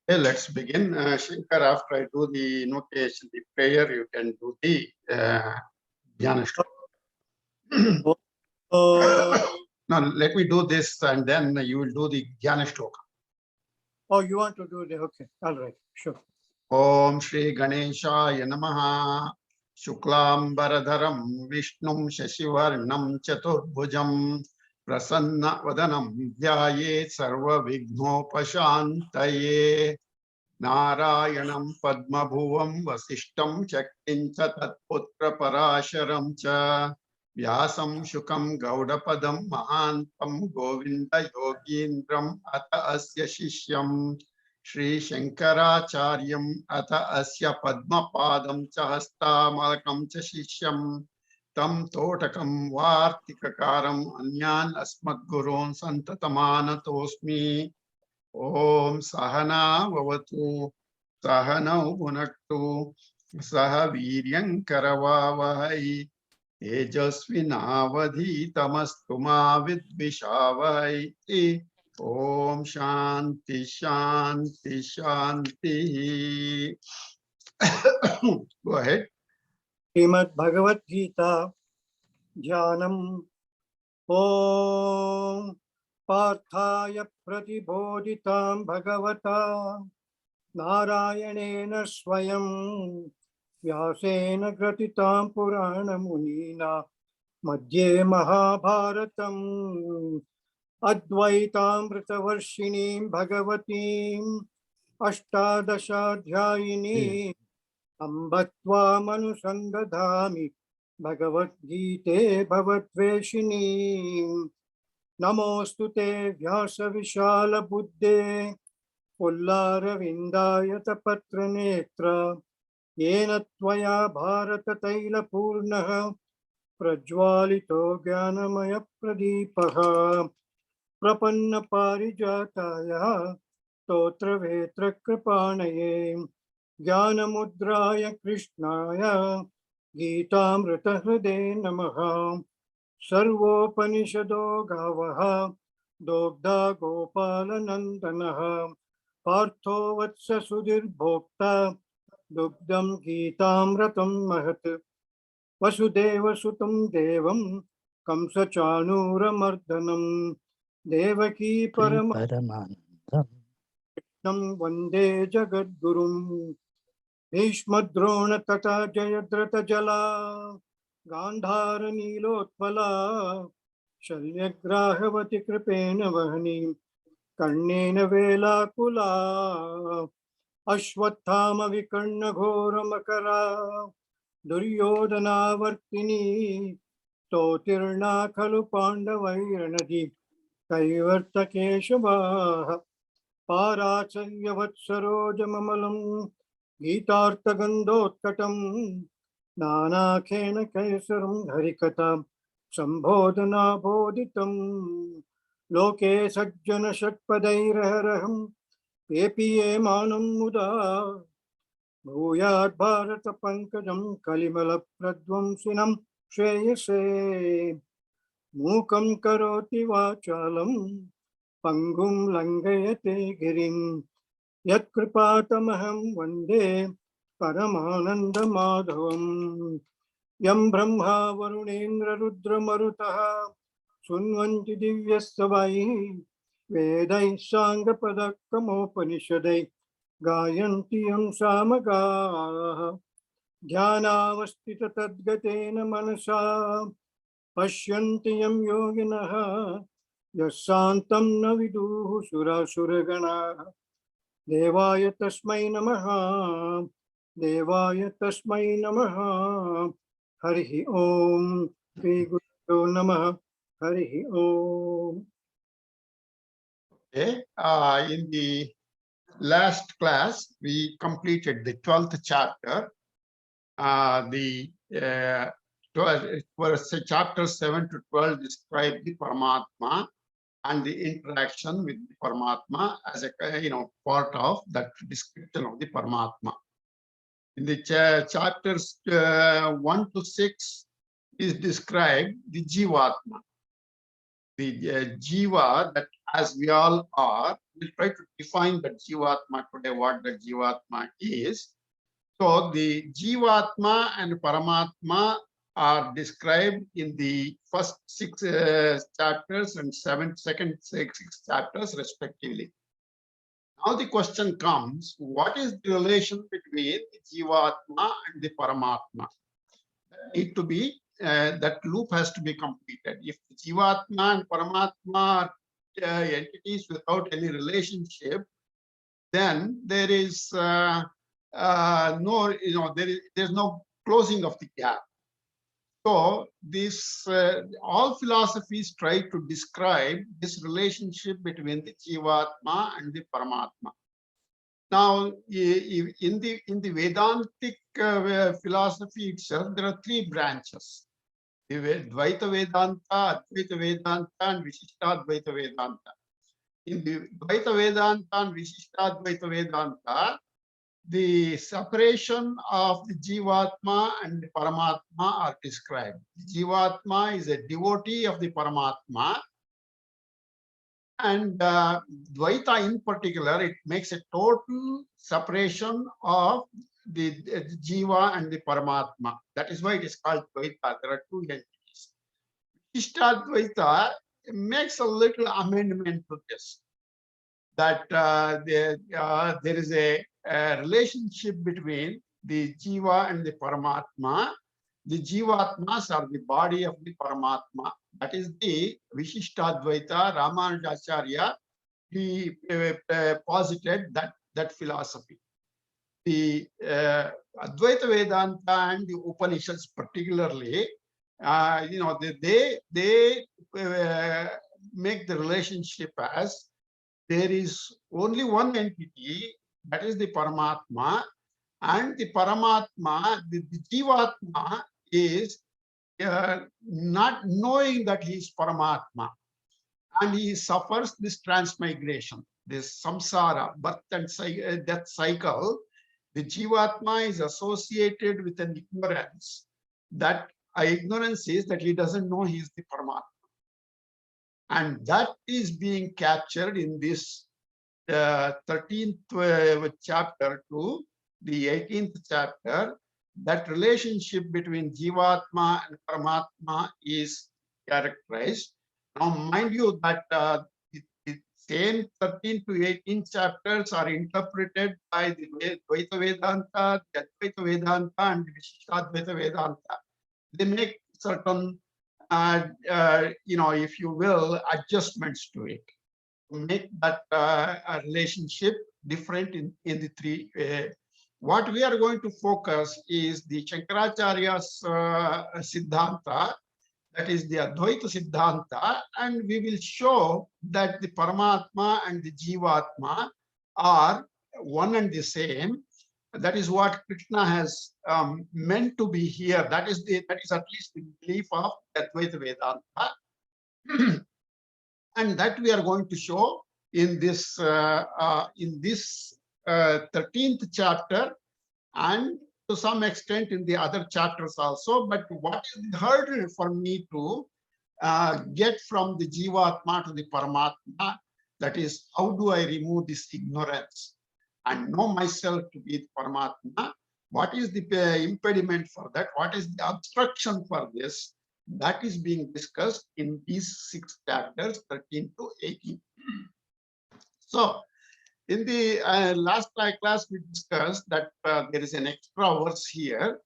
Okay, let's begin. Shankar, after I do the invocation, the prayer, you can do the Dhyana shloka. Now, let me do this and then you will do the Dhyana shloka. Oh, you want to do it? Okay, all right, sure. Om Shri Ganeshaya Namaha Shuklambaradharam Vishnum Shashivarnam Chaturbhujam Prasanna Vadanam Dhyaye Sarva Vignopashantaye Narayanam Padmabhuvam Vasishtam Chaktincha Tatputra Parasharam Cha Vyasam Shukam Gaudapadam Mahantam Govinda Yogindram Ata Asya Shishyam Shri Shankaracharyam Ata Asya Padmapadam Chahastamalakam Cha Shishyam Tam Totakam Vartikakaram Anyan Asmadgurun Santatamanatosmi Om Sahana Vavatu Sahanau Bhunaktu Saha Viryam Karavavahai Tejasvinavadhi Tamastuma Vidvishavai Om Shanti Shanti Shanti. Go ahead. Srimad Bhagavad Gita Jnanam Om Parthaya Pratibodhitam Bhagavata Narayanena Swayam Vyasena Gratitam Purana Munina Madhye Mahabharatam Advaitamritavarshinim Bhagavatim Ashtadashadhyayini Ambatva Manusandadhami Bhagavad Gita Bhavatveshini Namostute Vyasa Vishala Buddhe Pullara Vindayata Patra Netra Yena Tvaya Bharata Taila Purnaha Prajwalito Jnanamaya Pradipaha Prapanna Parijataya Totra Vetra Kripanaye Jnanamudraya Krishnaya Gitamrita Hride Namaha Sarvopanishado Gavaha Dogda Gopala Nandanaha Partho Vatsa Sudhir Bhokta Dugdam Gitamratam Mahat Vasudeva Sutam Devam Kamsa Chanura Mardhanam Devaki Paramanandam Vande Jagadgurum Bhishmadrona Tata Jayadrata Jala Gandhara Nilotpala Shalyagrahavati Kripena Vahani Karnena Vela Kula Ashwathama Vikarna Ghora Makara Duryodhana Vartini Totirna Khalu Pandavairanadi Kaivarta Keshavaha Paracharya Vatsarojamamalam Gitartha Gandhotkatam Nana Khena Kaisaram Harikata Sambodhana Bodhitam Loke Sajjana Shatpadairaham Pepiye Manam Muda Bhuyat Bharata Pankajam Kalimala Pradvamsinam Shreyase Mukam Karoti Vachalam Pangum Langayate Girim Yat Kripatamaham Vande Paramananda Madhavam Yam Brahma Varunendra Rudra Marutaha Sunvanti Divyasavai Vedai Sangha Padakkamopanishadai Gayanti Yam Samagaha Dhyanavastita Tadgatena Manasa Pashyanti Yam Yoginaha Yasantam Naviduhu Surasuragana Devaya Tasmai Namaha Devaya Tasmai Namaha Harihi Om Shri Guru Namaha Harihi Om. Okay. In the last class, we completed the 12th chapter. Chapter 7 to 12 describe the Paramatma and the interaction with the Paramatma as a part of that description of the Paramatma. In the chapters 1 to 6 is described the Jivatma. the jiva, that as we all are, we'll try to define the jivatma today, what the jivatma is. So the jivatma and paramatma are described in the first six chapters and second six chapters respectively. Now the question comes, what is the relation between the jivatma and the paramatma? That loop has to be completed. If the jivatma and paramatma are entities without any relationship, then there is there's no closing of the gap. So this all philosophies try to describe this relationship between the jivatma and the paramatma. Now, in the Vedantic philosophy itself, there are three branches: the Dvaita Vedanta, Advaita Vedanta, and Vishishtadvaita Vedanta. In the Dvaita Vedanta and Vishishtadvaita Vedanta, the separation of the Jivatma and the Paramatma are described. The Jivatma is a devotee of the Paramatma, and Dvaita in particular, it makes a total separation of the Jiva and the Paramatma. That is why it is called Dvaita. There are two entities. Vishishtadvaita makes a little amendment to this, that there is a relationship between the Jiva and the Paramatma. The Jivatmas are the body of the Paramatma. That is the Vishishtadvaita. Ramanujacharya, he posited that philosophy. The Advaita Vedanta and the Upanishads particularly, they make the relationship as there is only one entity, that is the Paramatma, and the Paramatma, the Jivatma, is not knowing that he is Paramatma, and he suffers this transmigration, this samsara, birth and death cycle. The Jivatma is associated with an ignorance. That ignorance is that he doesn't know he is the Paramatma. And that is being captured in this 13th chapter to the 18th chapter. That relationship between Jivatma and Paramatma is characterized. Now, mind you that the same 13 to 18 chapters are interpreted by the Dvaita Vedanta, the Advaita Vedanta, and the Vishishtadvaita Vedanta. They make certain if you will, adjustments to it, to make that relationship different in the three. What we are going to focus is the Shankaracharya's Siddhanta, that is the Advaita Siddhanta, and we will show that the Paramatma and the Jivatma are one and the same. That is what Krishna has meant to be here. That is at least the belief of Advaita Vedanta, and that we are going to show in this 13th chapter, and to some extent in the other chapters also. But what is the hurdle for me to get from the Jivatma to the Paramatma? That is, how do I remove this ignorance and know myself to be the Paramatma? What is the impediment for that? What is the obstruction for this? That is being discussed in these 6 chapters, 13 to 18. So, in the last class, we discussed that there is an extra verse here,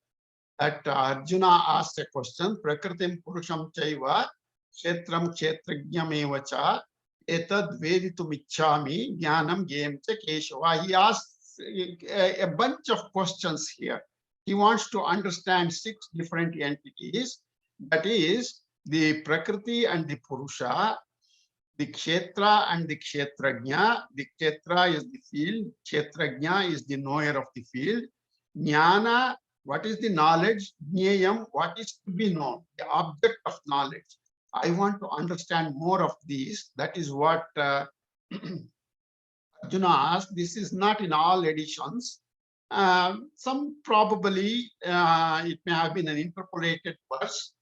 that Arjuna asked a question, Prakritim Purusham Chaiva, Kṣhetram Kṣhetrajñam Evacha, Etad Veditum Ichchami, Jnanam Gem Cha Keshava. He asks a bunch of questions here. He wants to understand 6 different entities, that is, the Prakriti and the Purusha, the Kṣhetra and the Kṣhetrajña. The Kṣhetra is the field, Kṣhetrajña is the knower of the field. Jnana, what is the knowledge? Jnayam, what is to be known, the object of knowledge. I want to understand more of these. That is what Arjuna asked. This is not in all editions. Some probably it may have been an interpolated verse.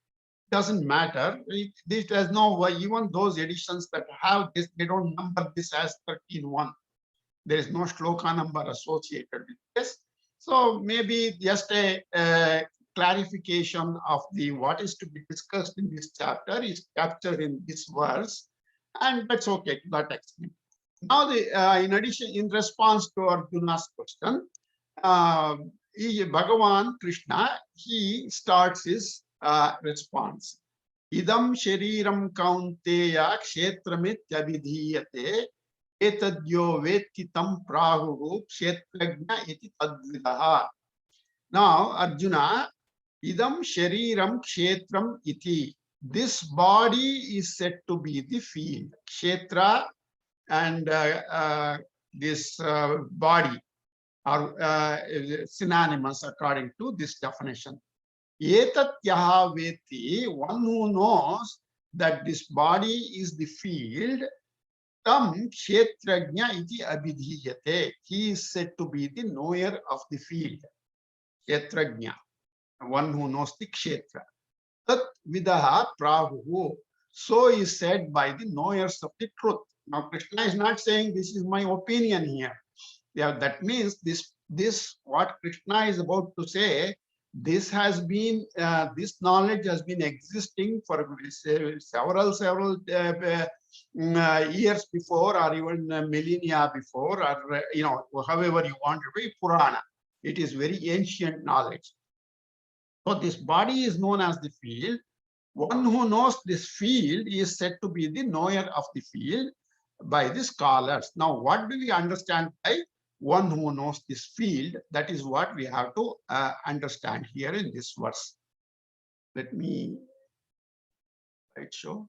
doesn't matter. This does no, even those editions that have this, they don't number this as 13.1. There is no shloka number associated with this. So maybe just a clarification of the what is to be discussed in this chapter is captured in this verse, and that's okay to that extent. Now, in addition, in response to Arjuna's question, Bhagavan Krishna, he starts his response. Idam shariram kaunteya kshetramit abhidhiyate etadyo vetitam prahu Kṣhetrajña iti tadvidaha. Now, Arjuna, idam shariram kshetram iti. This body is said to be the field. Kṣhetra and this body are synonymous according to this definition. Etatyaha veti, one who knows that this body is the field, tam Kṣhetrajña iti abhidhiyate. He is said to be the knower of the field. Kṣhetrajña, one who knows the Kṣhetra. Tat vidaha prahu. So is said by the knowers of the truth. Now, Krishna is not saying this is my opinion here. Yeah, that means this what Krishna is about to say, this has been this knowledge has been existing for several years before, or even millennia before, or however you want to be Purana. It is very ancient knowledge. So this body is known as the field. One who knows this field is said to be the knower of the field by the scholars. Now, what do we understand by one who knows this field? That is what we have to understand here in this verse. Let me show.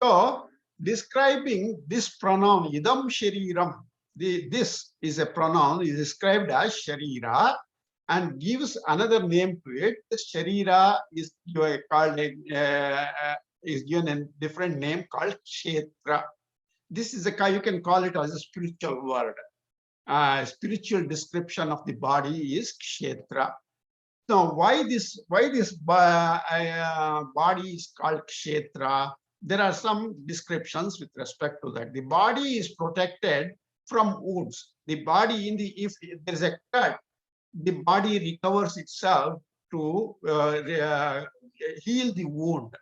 So, describing this pronoun, idam shariram, this is a pronoun, is described as sharira, and gives another name to it. The sharira is called is given a different name called Kṣhetra. This is you can call it as a spiritual word. Spiritual description of the body is Kṣhetra. Now, why this body is called Kṣhetra? There are some descriptions with respect to that. The body is protected from wounds. The body, if there is a cut, the body recovers itself to heal the wound.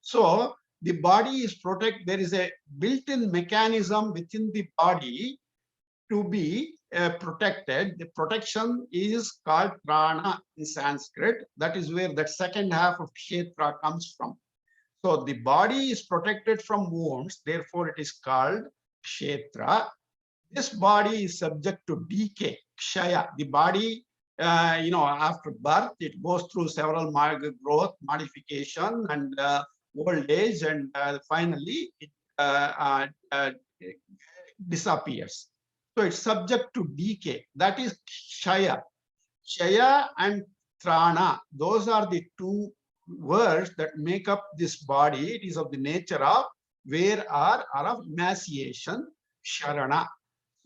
So the body is protected. There is a built-in mechanism within the body to be protected. The protection is called prana in Sanskrit. That is where that second half of Kṣhetra comes from. So the body is protected from wounds. Therefore, it is called Kṣhetra. This body is subject to decay, kshaya. The body, after birth, it goes through several growth, modification, and old age, and finally it disappears. So it's subject to decay. That is kshaya. Kshaya and trana, those are the two words that make up this body. It is of the nature of wear or of emaciation, sharana.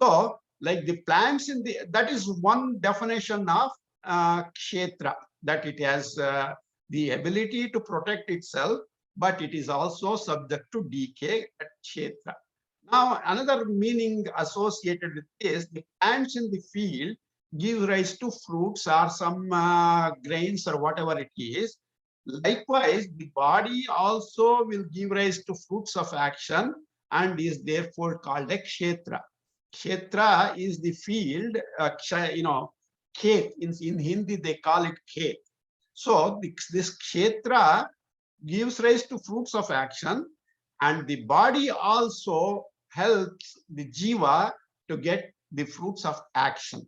So, like the plants that is one definition of Kṣhetra, that it has the ability to protect itself, but it is also subject to decay at Kṣhetra. Now, another meaning associated with this, the plants in the field give rise to fruits or some grains or whatever it is. Likewise, the body also will give rise to fruits of action and is therefore called a Kṣhetra. Kṣhetra is the field, Khet. In Hindi, they call it Khet. So this Kṣhetra gives rise to fruits of action, and the body also helps the jiva to get the fruits of action.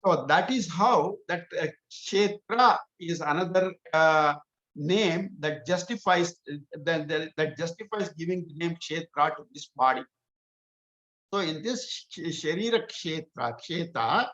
So that is how that Kṣhetra is another name that justifies giving the name Kṣhetra to this body. So in this Sharira Kṣhetra,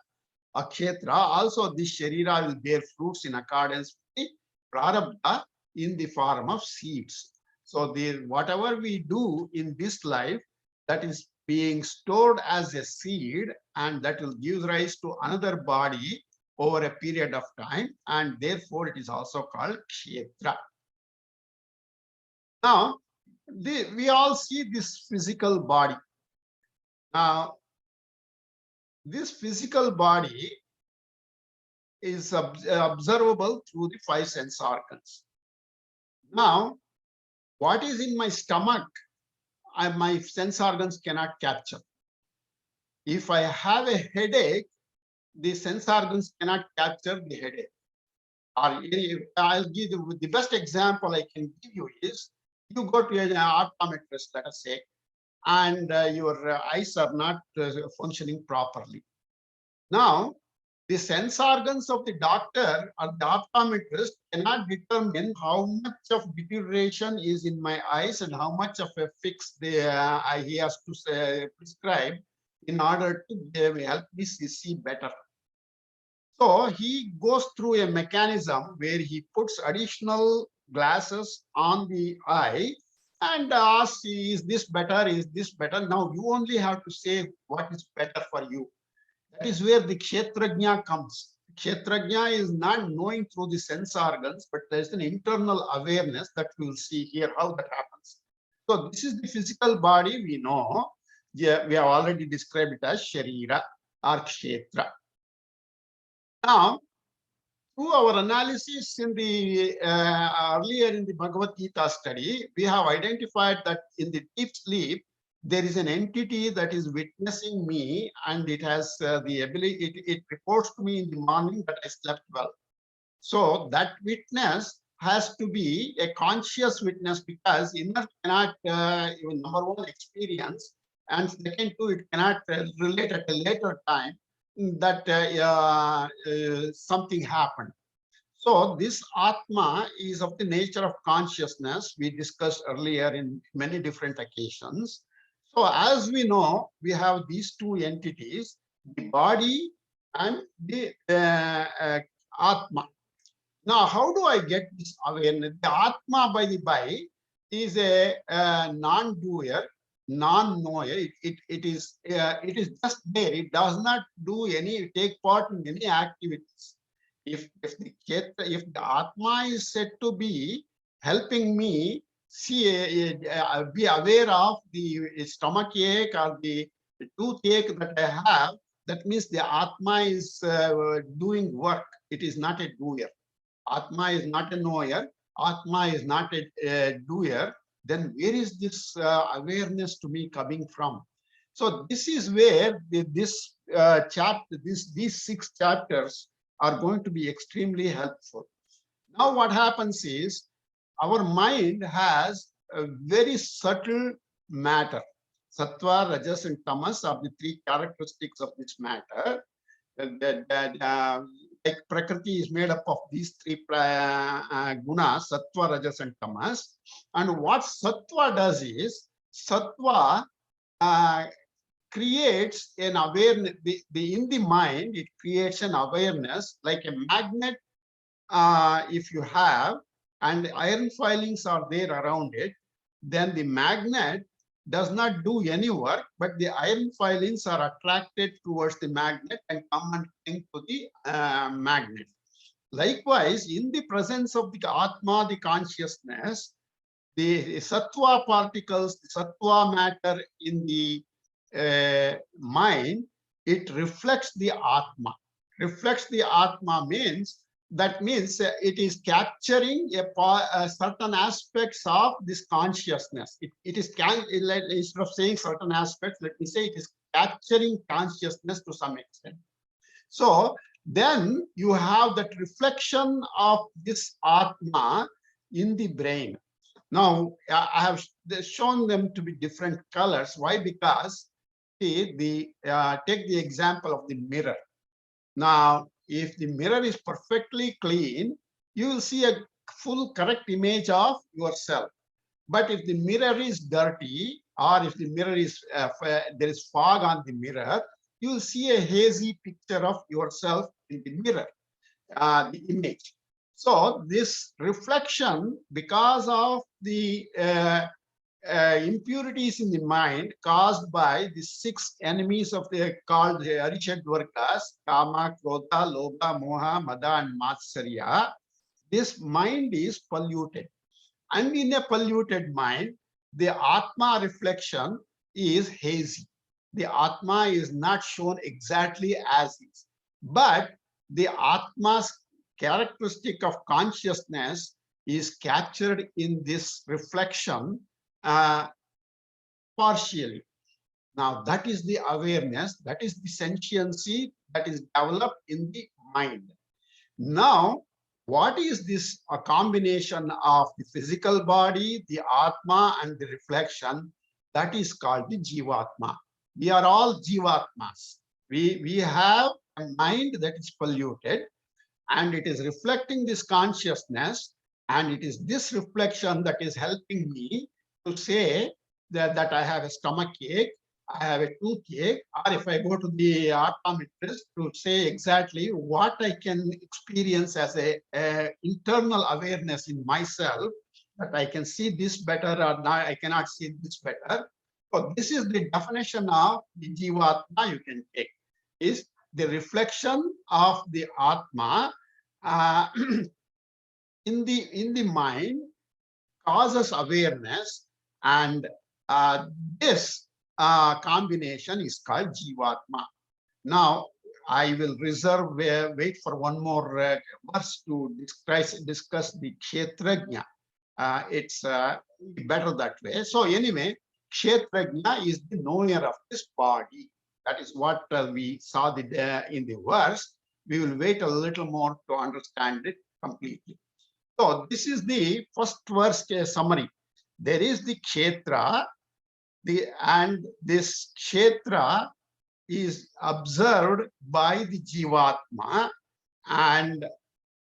also this Sharira will bear fruits in accordance with the Prarabdha in the form of seeds. So whatever we do in this life, that is being stored as a seed, and that will give rise to another body over a period of time, and therefore it is also called Kṣhetra. Now, we all see this physical body. Now, this physical body is observable through the 5 sense organs. Now, what is in my stomach, my sense organs cannot capture. If I have a headache, the sense organs cannot capture the headache. Or I'll give you the best example I can give you is, you go to an optometrist, let us say, and your eyes are not functioning properly. Now, the sense organs of the doctor or the optometrist cannot determine how much of deterioration is in my eyes and how much of a fix he has to prescribe in order to help me see better. So he goes through a mechanism where he puts additional glasses on the eye and asks, is this better? Is this better? Now you only have to say what is better for you. That is where the Kṣhetrajña comes. Kṣhetrajña is not knowing through the sense organs, but there is an internal awareness that we will see here how that happens. So this is the physical body we know. Yeah, we have already described it as Sharira or Kṣhetra. Now, through our analysis in the earlier in the Bhagavad Gita study, we have identified that in the deep sleep, there is an entity that is witnessing me, and it has the ability, it reports to me in the morning that I slept well. So that witness has to be a conscious witness, because inner cannot, number one, experience, and second two, it cannot relate at a later time that something happened. So this Atma is of the nature of consciousness, we discussed earlier in many different occasions. So as we know, we have these two entities, the body and the Atma. Now, how do I get this awareness? The Atma, by the by, is a non-doer, non-knower. It is just there. It does not do take part in any activities. If the Atma is said to be helping me be aware of the stomach ache or the toothache that I have, that means the Atma is doing work. It is not a doer. Atma is not a knower. Atma is not a doer. Then where is this awareness to me coming from? So this is where these 6 chapters are going to be extremely helpful. Now what happens is, our mind has a very subtle matter. Sattva, Rajas, and Tamas are the 3 characteristics of this matter. Like Prakriti is made up of these 3 gunas, Sattva, Rajas, and Tamas. And what Sattva does is, Sattva creates an awareness, in the mind, it creates an awareness like a magnet. If you have, and iron filings are there around it, then the magnet does not do any work, but the iron filings are attracted towards the magnet and come and cling to the magnet. Likewise, in the presence of the Atma, the consciousness, the Sattva particles, the Sattva matter in the mind, it reflects the Atma. Reflects the Atma means it is capturing certain aspects of this consciousness. It is, instead of saying certain aspects, let me say it is capturing consciousness to some extent. So then you have that reflection of this Atma in the brain. Now, I have shown them to be different colors. Why? Because take the example of the mirror. Now, if the mirror is perfectly clean, you will see a full correct image of yourself. But if the mirror is dirty, or if the mirror is there is fog on the mirror, you will see a hazy picture of yourself in the mirror, the image. So this reflection, because of the impurities in the mind caused by the 6 enemies of the called Arishadvargas, Kama, Krodha, Lobha, Moha, Mada, and Matsarya. This mind is polluted. And in a polluted mind, the Atma reflection is hazy. The Atma is not shown exactly as is. But the Atma's characteristic of consciousness is captured in this reflection partially. Now, that is the awareness, that is the sentiency that is developed in the mind. Now, what is this? A combination of the physical body, the Atma, and the reflection, that is called the Jivatma. We are all Jivatmas. We have a mind that is polluted, and it is reflecting this consciousness, and it is this reflection that is helping me to say that I have a stomach ache, I have a toothache, or if I go to the optometrist to say exactly what I can experience as a internal awareness in myself, that I can see this better or not, I cannot see this better. So this is the definition of the Jivatma you can take, is the reflection of the Atma in the mind causes awareness, and this combination is called Jivatma. Now, I will reserve, wait for one more verse to discuss the Kṣhetrajña. It's better that way. So anyway, Kṣhetrajña is the knower of this body. That is what we saw in the verse. We will wait a little more to understand it completely. So this is the first verse summary. There is the Kṣhetra, and this Kṣhetra is observed by the Jivatma, and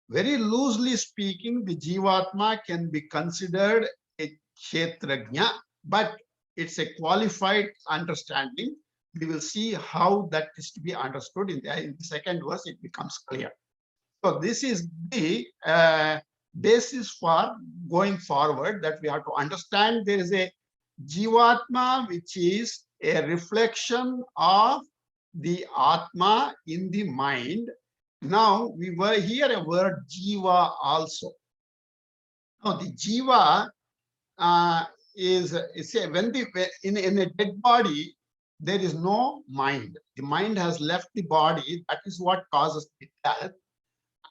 very loosely speaking, the Jivatma can be considered a Kṣhetrajña, but it's a qualified understanding. We will see how that is to be understood in the second verse. It becomes clear. So this is the basis for going forward, that we have to understand there is a Jivatma, which is a reflection of the Atma in the mind. Now, we were here a word Jiva also. Now, the Jiva is when in a dead body, there is no mind. The mind has left the body. That is what causes the death.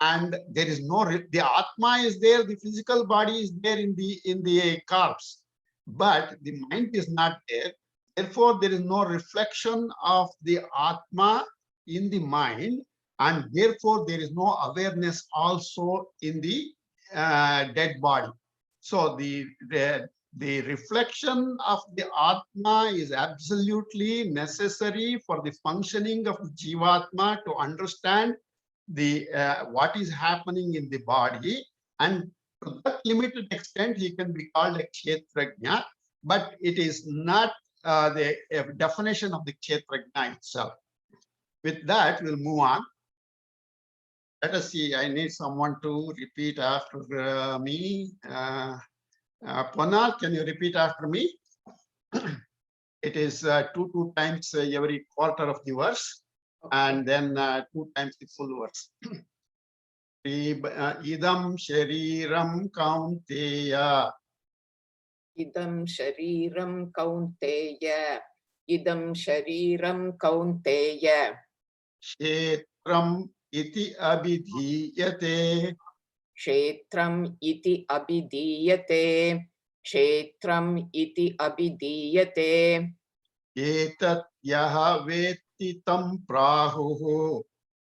And there is no, the Atma is there, the physical body is there in the corpse, but the mind is not there. Therefore, there is no reflection of the Atma in the mind, and therefore there is no awareness also in the dead body. So the reflection of the Atma is absolutely necessary for the functioning of the Jivatma to understand the what is happening in the body, and to that limited extent he can be called a Kṣhetrajña, but it is not the definition of the Kṣhetrajña itself. With that, we'll move on. Let us see. I need someone to repeat after me. Ponal, can you repeat after me? It is two times every quarter of the verse, and then 2 times the full verse. Idam shariram kaunteya. Idam shariram kaunteya. Idam shariram kaunteya. Kṣhetram iti abhidhiyate. Kṣhetram iti abhidhiyate. Kṣhetram iti abhidhiyate. Etat yaha veti tam prahuhu.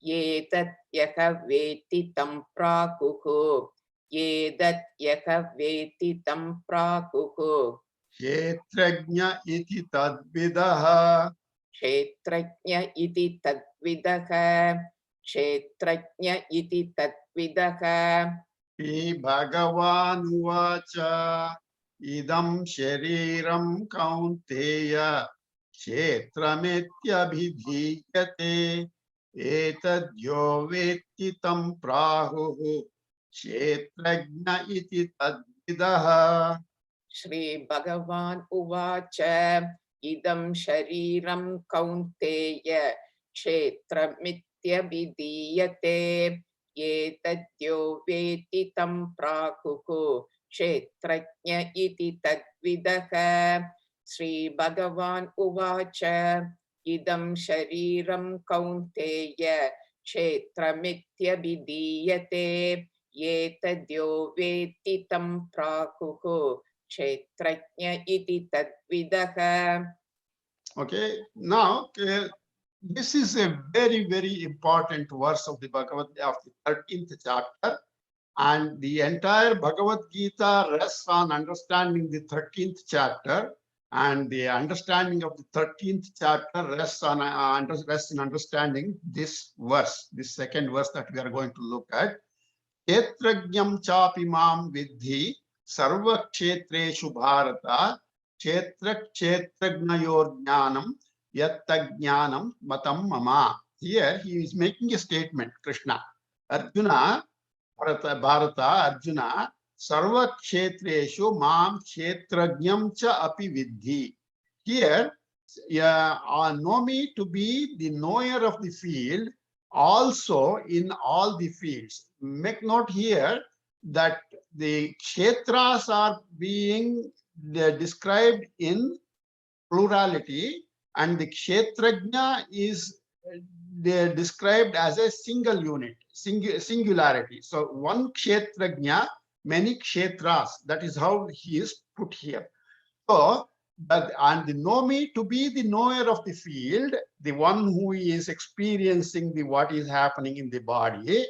Yetat yaha veti tam prahuhu. Yedat yaha veti tam prahuhu. Kṣhetrajña iti tadvidaha. Kṣhetrajña iti tadvidaha. Kṣhetrajña iti tadvidaha. Vibhāgavan uvaca. Idam shariram kaunteya. Kṣhetrametyabhidhiyate. Etadyo veti tam prahuhu. Kṣhetrajña iti tadvidaha. Shri Bhagavan Uvacha Idam Shariram Kaunteya Kṣhetra Vidiyate Yetadyo Veti Tam Prakuhu Kṣhetrajña iti Tadvidaha. Shri Bhagavan Uvacha Idam Shariram Kaunteya Kṣhetra Vidiyate Yetadyo Veti Tam Prakuhu Kṣhetrajña iti Tadvidaha. Okay, now this is a very, very important verse of the Bhagavad of the 13th chapter, and the entire Bhagavad Gita rests on understanding the 13th chapter, and the understanding of the 13th chapter rests on rests in understanding this verse, this second verse that we are going to look at. Kṣhetrajñam chapi mam vidhi sarva kshetreshu bharata Kṣhetrajñayor jnanam yattajnanam matam mama. Here he is making a statement, Krishna. Arjuna, Bharata, Arjuna, sarva kshetreshu mam kshetrajñam cha api vidhi. Here, know me to be the knower of the field, also in all the fields. Make note here that the kshetras are being described in plurality, and the Kṣhetrajña is described as a single unit, singularity. So one Kṣhetrajña, many kshetras. That is how he is put here. So, and the know me to be the knower of the field, the one who is experiencing what is happening in the body.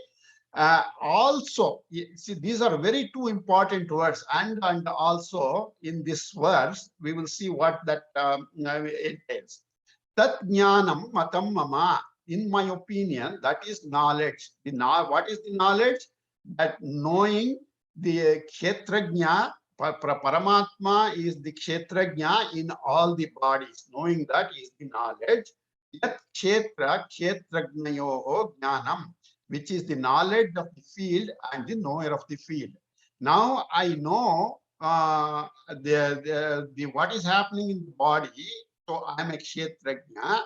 Also, see, these are very two important words, and also in this verse, we will see what that entails. Tat jnanam matam mama. In my opinion, that is knowledge. What is the knowledge? That knowing the Kṣhetrajña, Paramatma is the Kṣhetrajña in all the bodies. Knowing that is the knowledge. Yat Kṣhetra Kṣhetrajñayoho jnanam, which is the knowledge of the field and the knower of the field. Now I know what is happening in the body, so I am a Kṣhetrajña,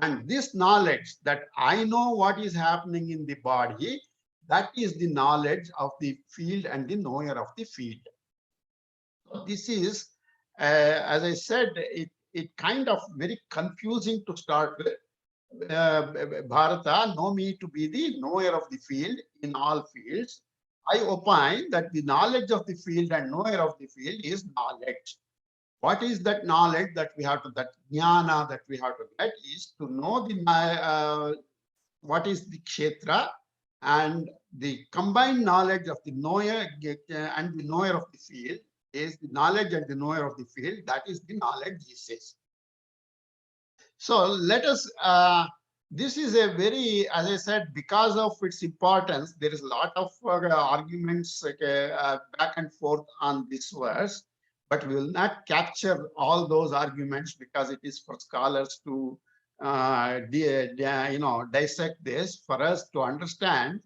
and this knowledge that I know what is happening in the body, that is the knowledge of the field and the knower of the field. This is, as I said, it kind of very confusing to start with. Bharata, know me to be the knower of the field in all fields. I opine that the knowledge of the field and knower of the field is knowledge. What is that knowledge that we have to, that jnana that we have to get, is to know the what is the Kṣhetra, and the combined knowledge of the knower and the knower of the field is the knowledge and the knower of the field. That is the knowledge, he says. So let us, this is a very, as I said, because of its importance, there is a lot of arguments back and forth on this verse, but we will not capture all those arguments because it is for scholars to dissect this. For us to understand,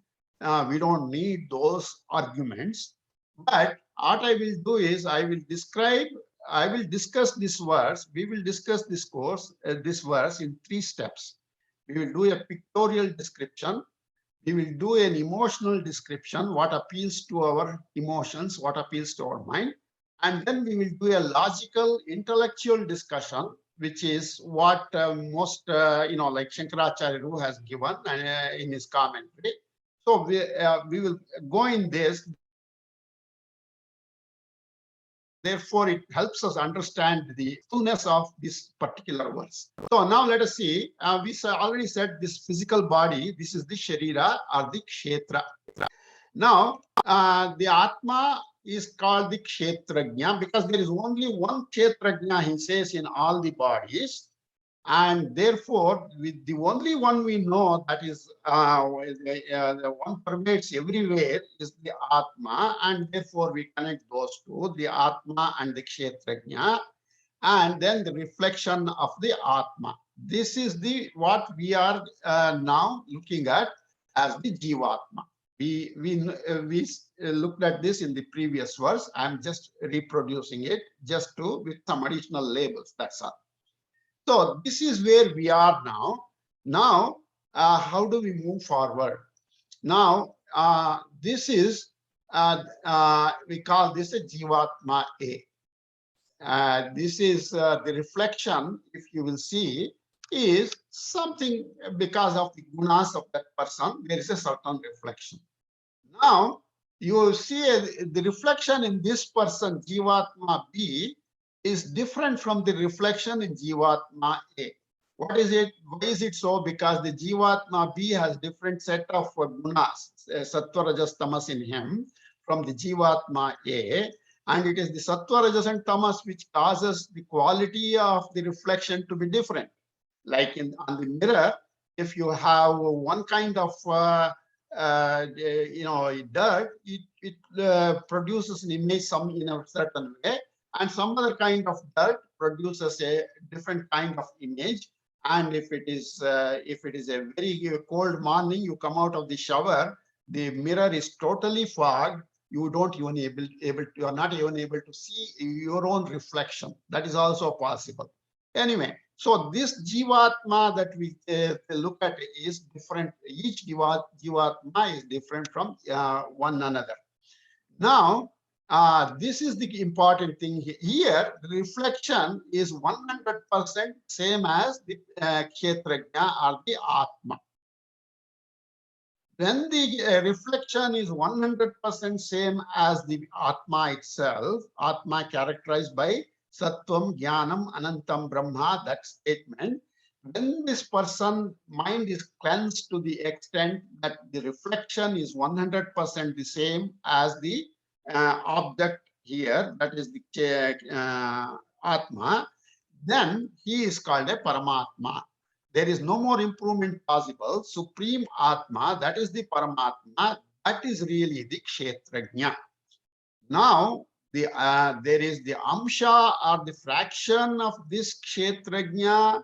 we don't need those arguments. But what I will do is I will discuss this verse. We will discuss this verse in 3 steps. We will do a pictorial description. We will do an emotional description, what appeals to our emotions, what appeals to our mind. And then we will do a logical, intellectual discussion, which is what most, like Shankaracharya has given in his commentary. So we will go in this. Therefore, it helps us understand the fullness of this particular verse. So now let us see. We already said this physical body, this is the Sharira or the Kṣhetra. Now, the Atma is called the Kṣhetrajña because there is only one Kṣhetrajña, he says, in all the bodies. And therefore, with the only one we know that is the one pervades everywhere is the Atma, and therefore we connect those two, the Atma and the Kṣhetrajña, and then the reflection of the Atma. This is what we are now looking at as the Jivatma. We looked at this in the previous verse. I'm just reproducing it just with some additional labels. That's all. So this is where we are now. Now, how do we move forward? Now, this is, we call this a Jivatma A. This is the reflection, if you will see, is something because of the gunas of that person, there is a certain reflection. Now, you see the reflection in this person, Jivatma B, is different from the reflection in Jivatma A. What is it? Why is it so? Because the Jivatma B has different set of gunas, Sattva, Rajas, Tamas in him from the Jivatma A. And it is the Sattva, Rajas, and Tamas which causes the quality of the reflection to be different. Like on the mirror, if you have one kind of dirt, it produces an image in a certain way, and some other kind of dirt produces a different kind of image. And if it is a very cold morning, you come out of the shower, the mirror is totally fogged. You don't even you are not even able to see your own reflection. That is also possible. Anyway, so this Jivatma that we look at is different. Each Jivatma is different from one another. Now, this is the important thing here. The reflection is 100% same as the Kṣhetrajña or the Atma. When the reflection is 100% same as the Atma itself, Atma characterized by Sattvam, Jnanam, Anantam, Brahma, that statement, when this person mind is cleansed to the extent that the reflection is 100% the same as the object here, that is the Atma, then he is called a Paramatma. There is no more improvement possible. Supreme Atma, that is the Paramatma, that is really the Kṣhetrajña. Now, there is the Amsha or the fraction of this Kṣhetrajña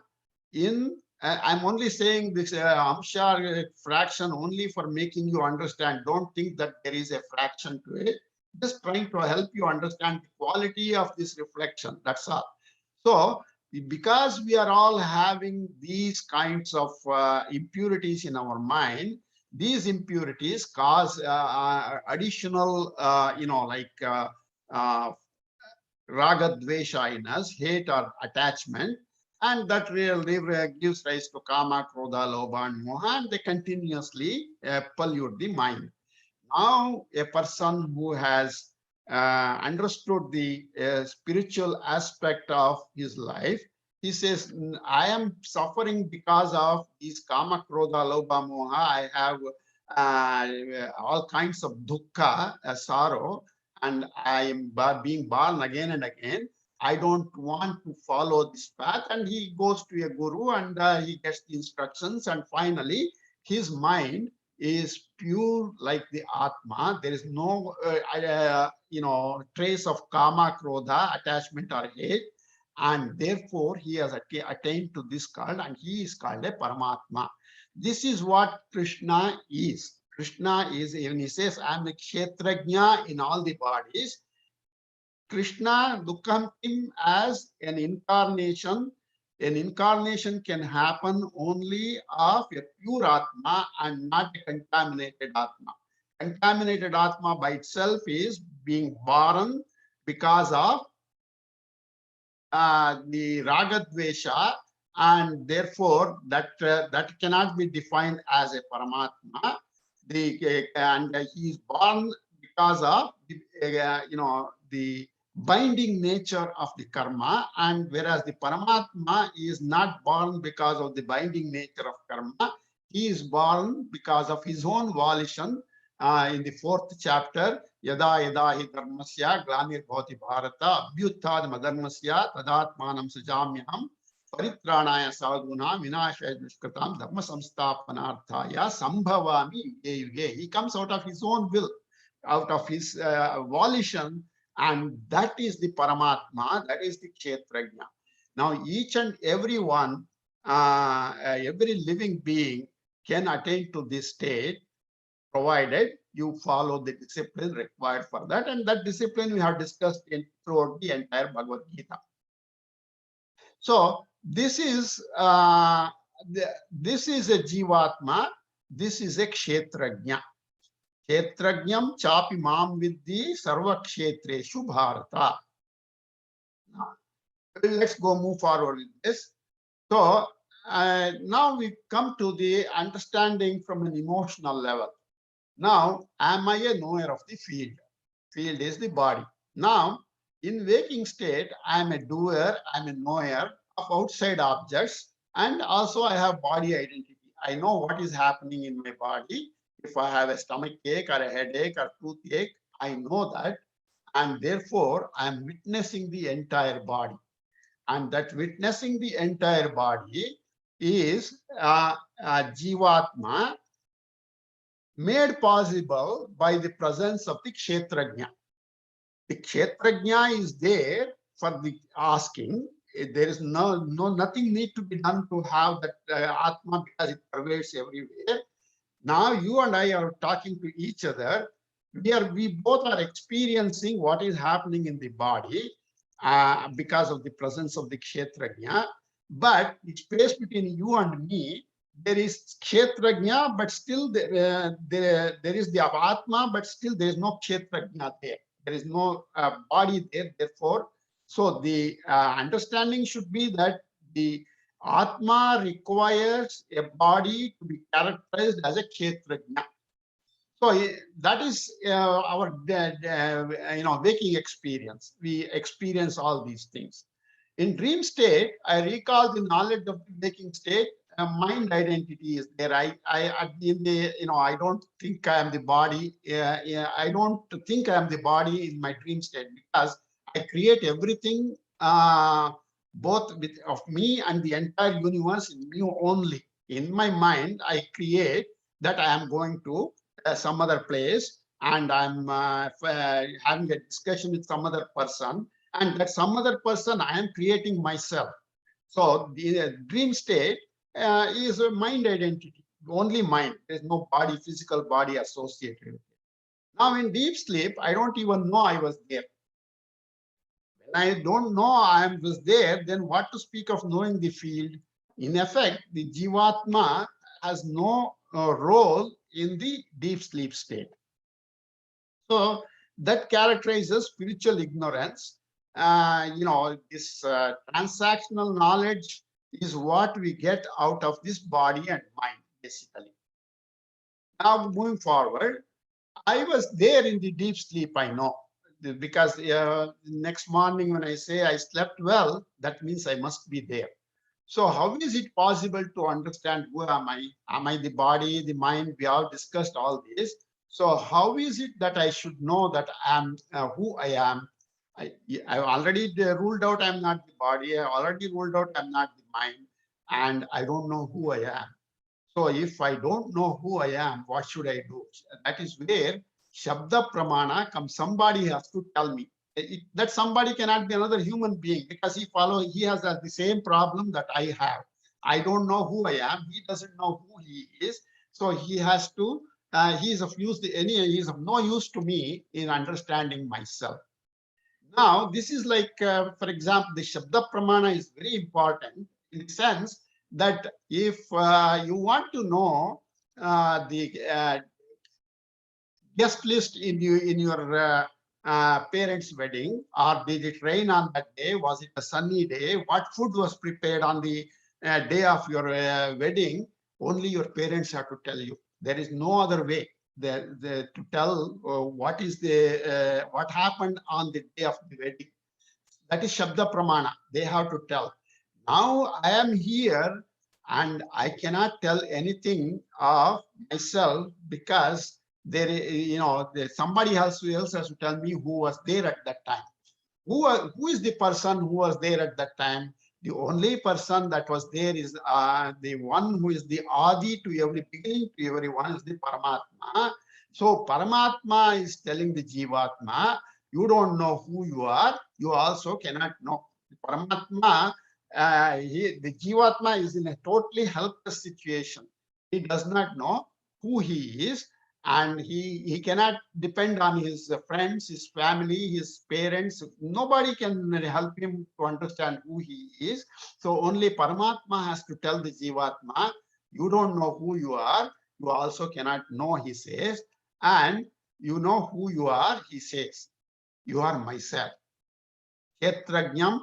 in, I'm only saying this Amsha fraction only for making you understand. Don't think that there is a fraction to it. Just trying to help you understand the quality of this reflection. That's all. So, because we are all having these kinds of impurities in our mind, these impurities cause additional, raga dvesha in us, hate or attachment, and that really gives rise to kama, krodha, lobha, and moha, and they continuously pollute the mind. Now, a person who has understood the spiritual aspect of his life, he says, I am suffering because of these kama, krodha, lobha, moha. I have all kinds of dukkha, sorrow, and I am being born again and again. I don't want to follow this path. And he goes to a guru and he gets the instructions, and finally his mind is pure like the Atma. There is no trace of kama, krodha, attachment or hate, and therefore he has attained to this called, and he is called a Paramatma. This is what Krishna is. Krishna is, when he says, I am a Kṣhetrajña in all the bodies, Krishna, look at him as an incarnation. An incarnation can happen only of a pure Atma and not a contaminated Atma. Contaminated Atma by itself is being born because of the Ragadvesha, and therefore that cannot be defined as a Paramatma. And he is born because of the binding nature of the karma, and whereas the Paramatma is not born because of the binding nature of karma, he is born because of his own volition. In the 4th chapter, yada yada hi dharmasya glanir bhavati bharata abhyuttad madharmasya tadatmanam sajamyaham paritranaya sadhuna vinashaya dushkratam dharma samsthapanarthaya sambhavami yuge yuge. He comes out of his own will, out of his volition, and that is the Paramatma, that is the Kṣhetrajña. Now, each and every one, every living being can attain to this state, provided you follow the discipline required for that. And that discipline we have discussed throughout the entire Bhagavad Gita. So this is a Jivatma, this is a Kṣhetrajña. Kṣhetrajñam chapi mam vidhi sarva kshetreshu bharata. Now, let's move forward with this. So now we come to the understanding from an emotional level. Now, am I a knower of the field? Field is the body. Now, in waking state, I am a doer, I am a knower of outside objects, and also I have body identity. I know what is happening in my body. If I have a stomach ache or a headache or toothache, I know that, and therefore I am witnessing the entire body. And that witnessing the entire body is Jivatma, made possible by the presence of the Kṣhetrajña. The Kṣhetrajña is there for the asking. There is nothing need to be done to have that Atma, because it pervades everywhere. Now you and I are talking to each other. We both are experiencing what is happening in the body because of the presence of the Kṣhetrajña. But the space between you and me, there is Kṣhetrajña, but still there is the Atma, but still there is no Kṣhetrajña there. There is no body there. Therefore, so the understanding should be that the Atma requires a body to be characterized as a Kṣhetrajña. So that is our waking experience. We experience all these things. In dream state, I recall the knowledge of the waking state. Mind identity is there. I don't think I am the body. I don't think I am the body in my dream state, because I create everything both of me and the entire universe in me only. In my mind, I create that I am going to some other place, and I'm having a discussion with some other person, and that some other person I am creating myself. So the dream state is a mind identity, only mind. There's no body, physical body associated with it. Now in deep sleep, I don't even know I was there. When I don't know I was there, then what to speak of knowing the field? In effect, the Jivatma has no role in the deep sleep state. So that characterizes spiritual ignorance. This transactional knowledge is what we get out of this body and mind, basically. Now, moving forward, I was there in the deep sleep, I know, because next morning when I say I slept well, that means I must be there. So how is it possible to understand who am I? Am I the body, the mind? We have discussed all this. So how is it that I should know that I am who I am? I already ruled out I'm not the body. I already ruled out I'm not the mind. And I don't know who I am. So if I don't know who I am, what should I do? That is where Shabda Pramana comes. Somebody has to tell me. That somebody cannot be another human being, because he has the same problem that I have. I don't know who I am. He doesn't know who he is. So he has to, he is of no use to me in understanding myself. Now, this is like, for example, the Shabda Pramana is very important in the sense that if you want to know the guest list in your parents' wedding, or did it rain on that day? Was it a sunny day? What food was prepared on the day of your wedding? Only your parents have to tell you. There is no other way to tell what happened on the day of the wedding. That is Shabda Pramana. They have to tell. Now I am here and I cannot tell anything of myself, because somebody else has to tell me who was there at that time. Who is the person who was there at that time? The only person that was there is the one who is the Adi to every beginning, to everyone, is the Paramatma. So Paramatma is telling the Jivatma, you don't know who you are, you also cannot know. The Paramatma, the Jivatma is in a totally helpless situation. He does not know who he is, And he cannot depend on his friends, his family, his parents. Nobody can help him to understand who he is. So only Paramatma has to tell the Jivatma, you don't know who you are. You also cannot know, he says. And you know who you are, he says. You are myself. Kṣhetrajñam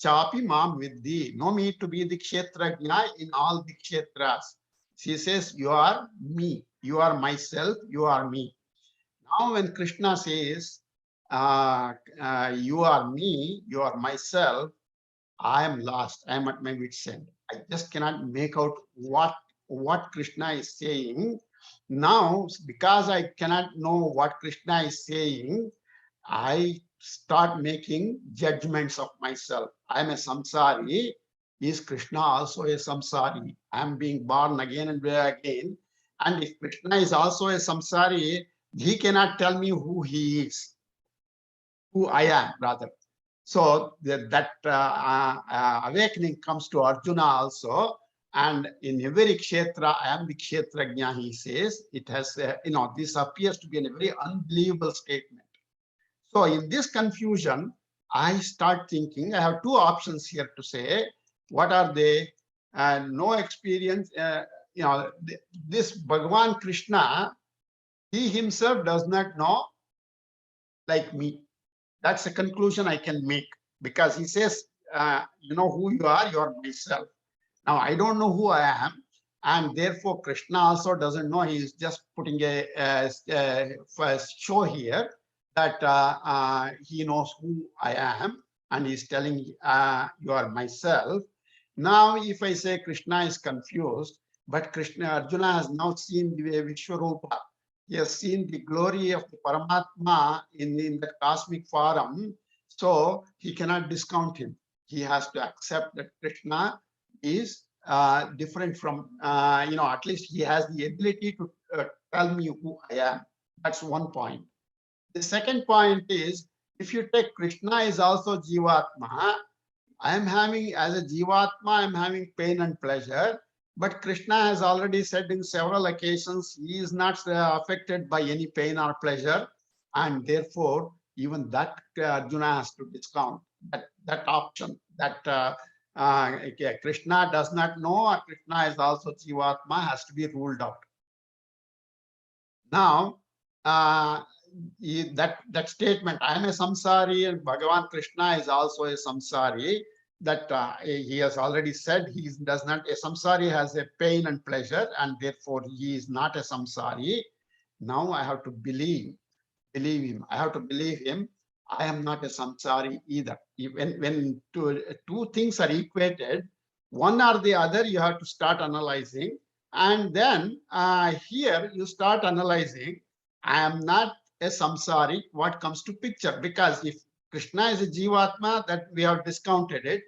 chapi mam vidhi. No need to be the Kṣhetrajña in all the Kṣhetras. She says, you are me. You are myself. You are me. Now when Krishna says, you are me, you are myself, I am lost. I am at my wit's end. I just cannot make out what Krishna is saying. Now, because I cannot know what Krishna is saying, I start making judgments of myself. I am a samsari. Is Krishna also a samsari? I am being born again and again. And if Krishna is also a samsari, he cannot tell me who he is, who I am, rather. So that awakening comes to Arjuna also. And in every Kṣhetra, I am the Kṣhetrajña, he says. It has, this appears to be a very unbelievable statement. So in this confusion, I start thinking, I have two options here to say, what are they? No experience, this Bhagavan Krishna, he himself does not know like me. That's a conclusion I can make, because he says, you know who you are myself. Now, I don't know who I am, and therefore Krishna also doesn't know. He's just putting a show here that he knows who I am, and he's telling you are myself. Now, if I say Krishna is confused, but Arjuna has now seen the Vishwarupa. He has seen the glory of the Paramatma in the cosmic form, so he cannot discount him. He has to accept that Krishna is different from, at least he has the ability to tell me who I am. That's one point. The second point is, if you take Krishna is also Jivatma, I am having, as a Jivatma, I am having pain and pleasure. But Krishna has already said in several occasions, he is not affected by any pain or pleasure. And therefore, even that Arjuna has to discount that option, that Krishna does not know, or Krishna is also Jivatma, has to be ruled out. Now, that statement, I am a samsari and Bhagavan Krishna is also a samsari, that he has already said he does not, a samsari has a pain and pleasure, and therefore he is not a samsari. Now I have to believe him. I have to believe him. I am not a samsari either. When two things are equated, one or the other, you have to start analyzing. And then here you start analyzing, I am not a samsari, what comes to picture, because if Krishna is a Jivatma, that we have discounted it.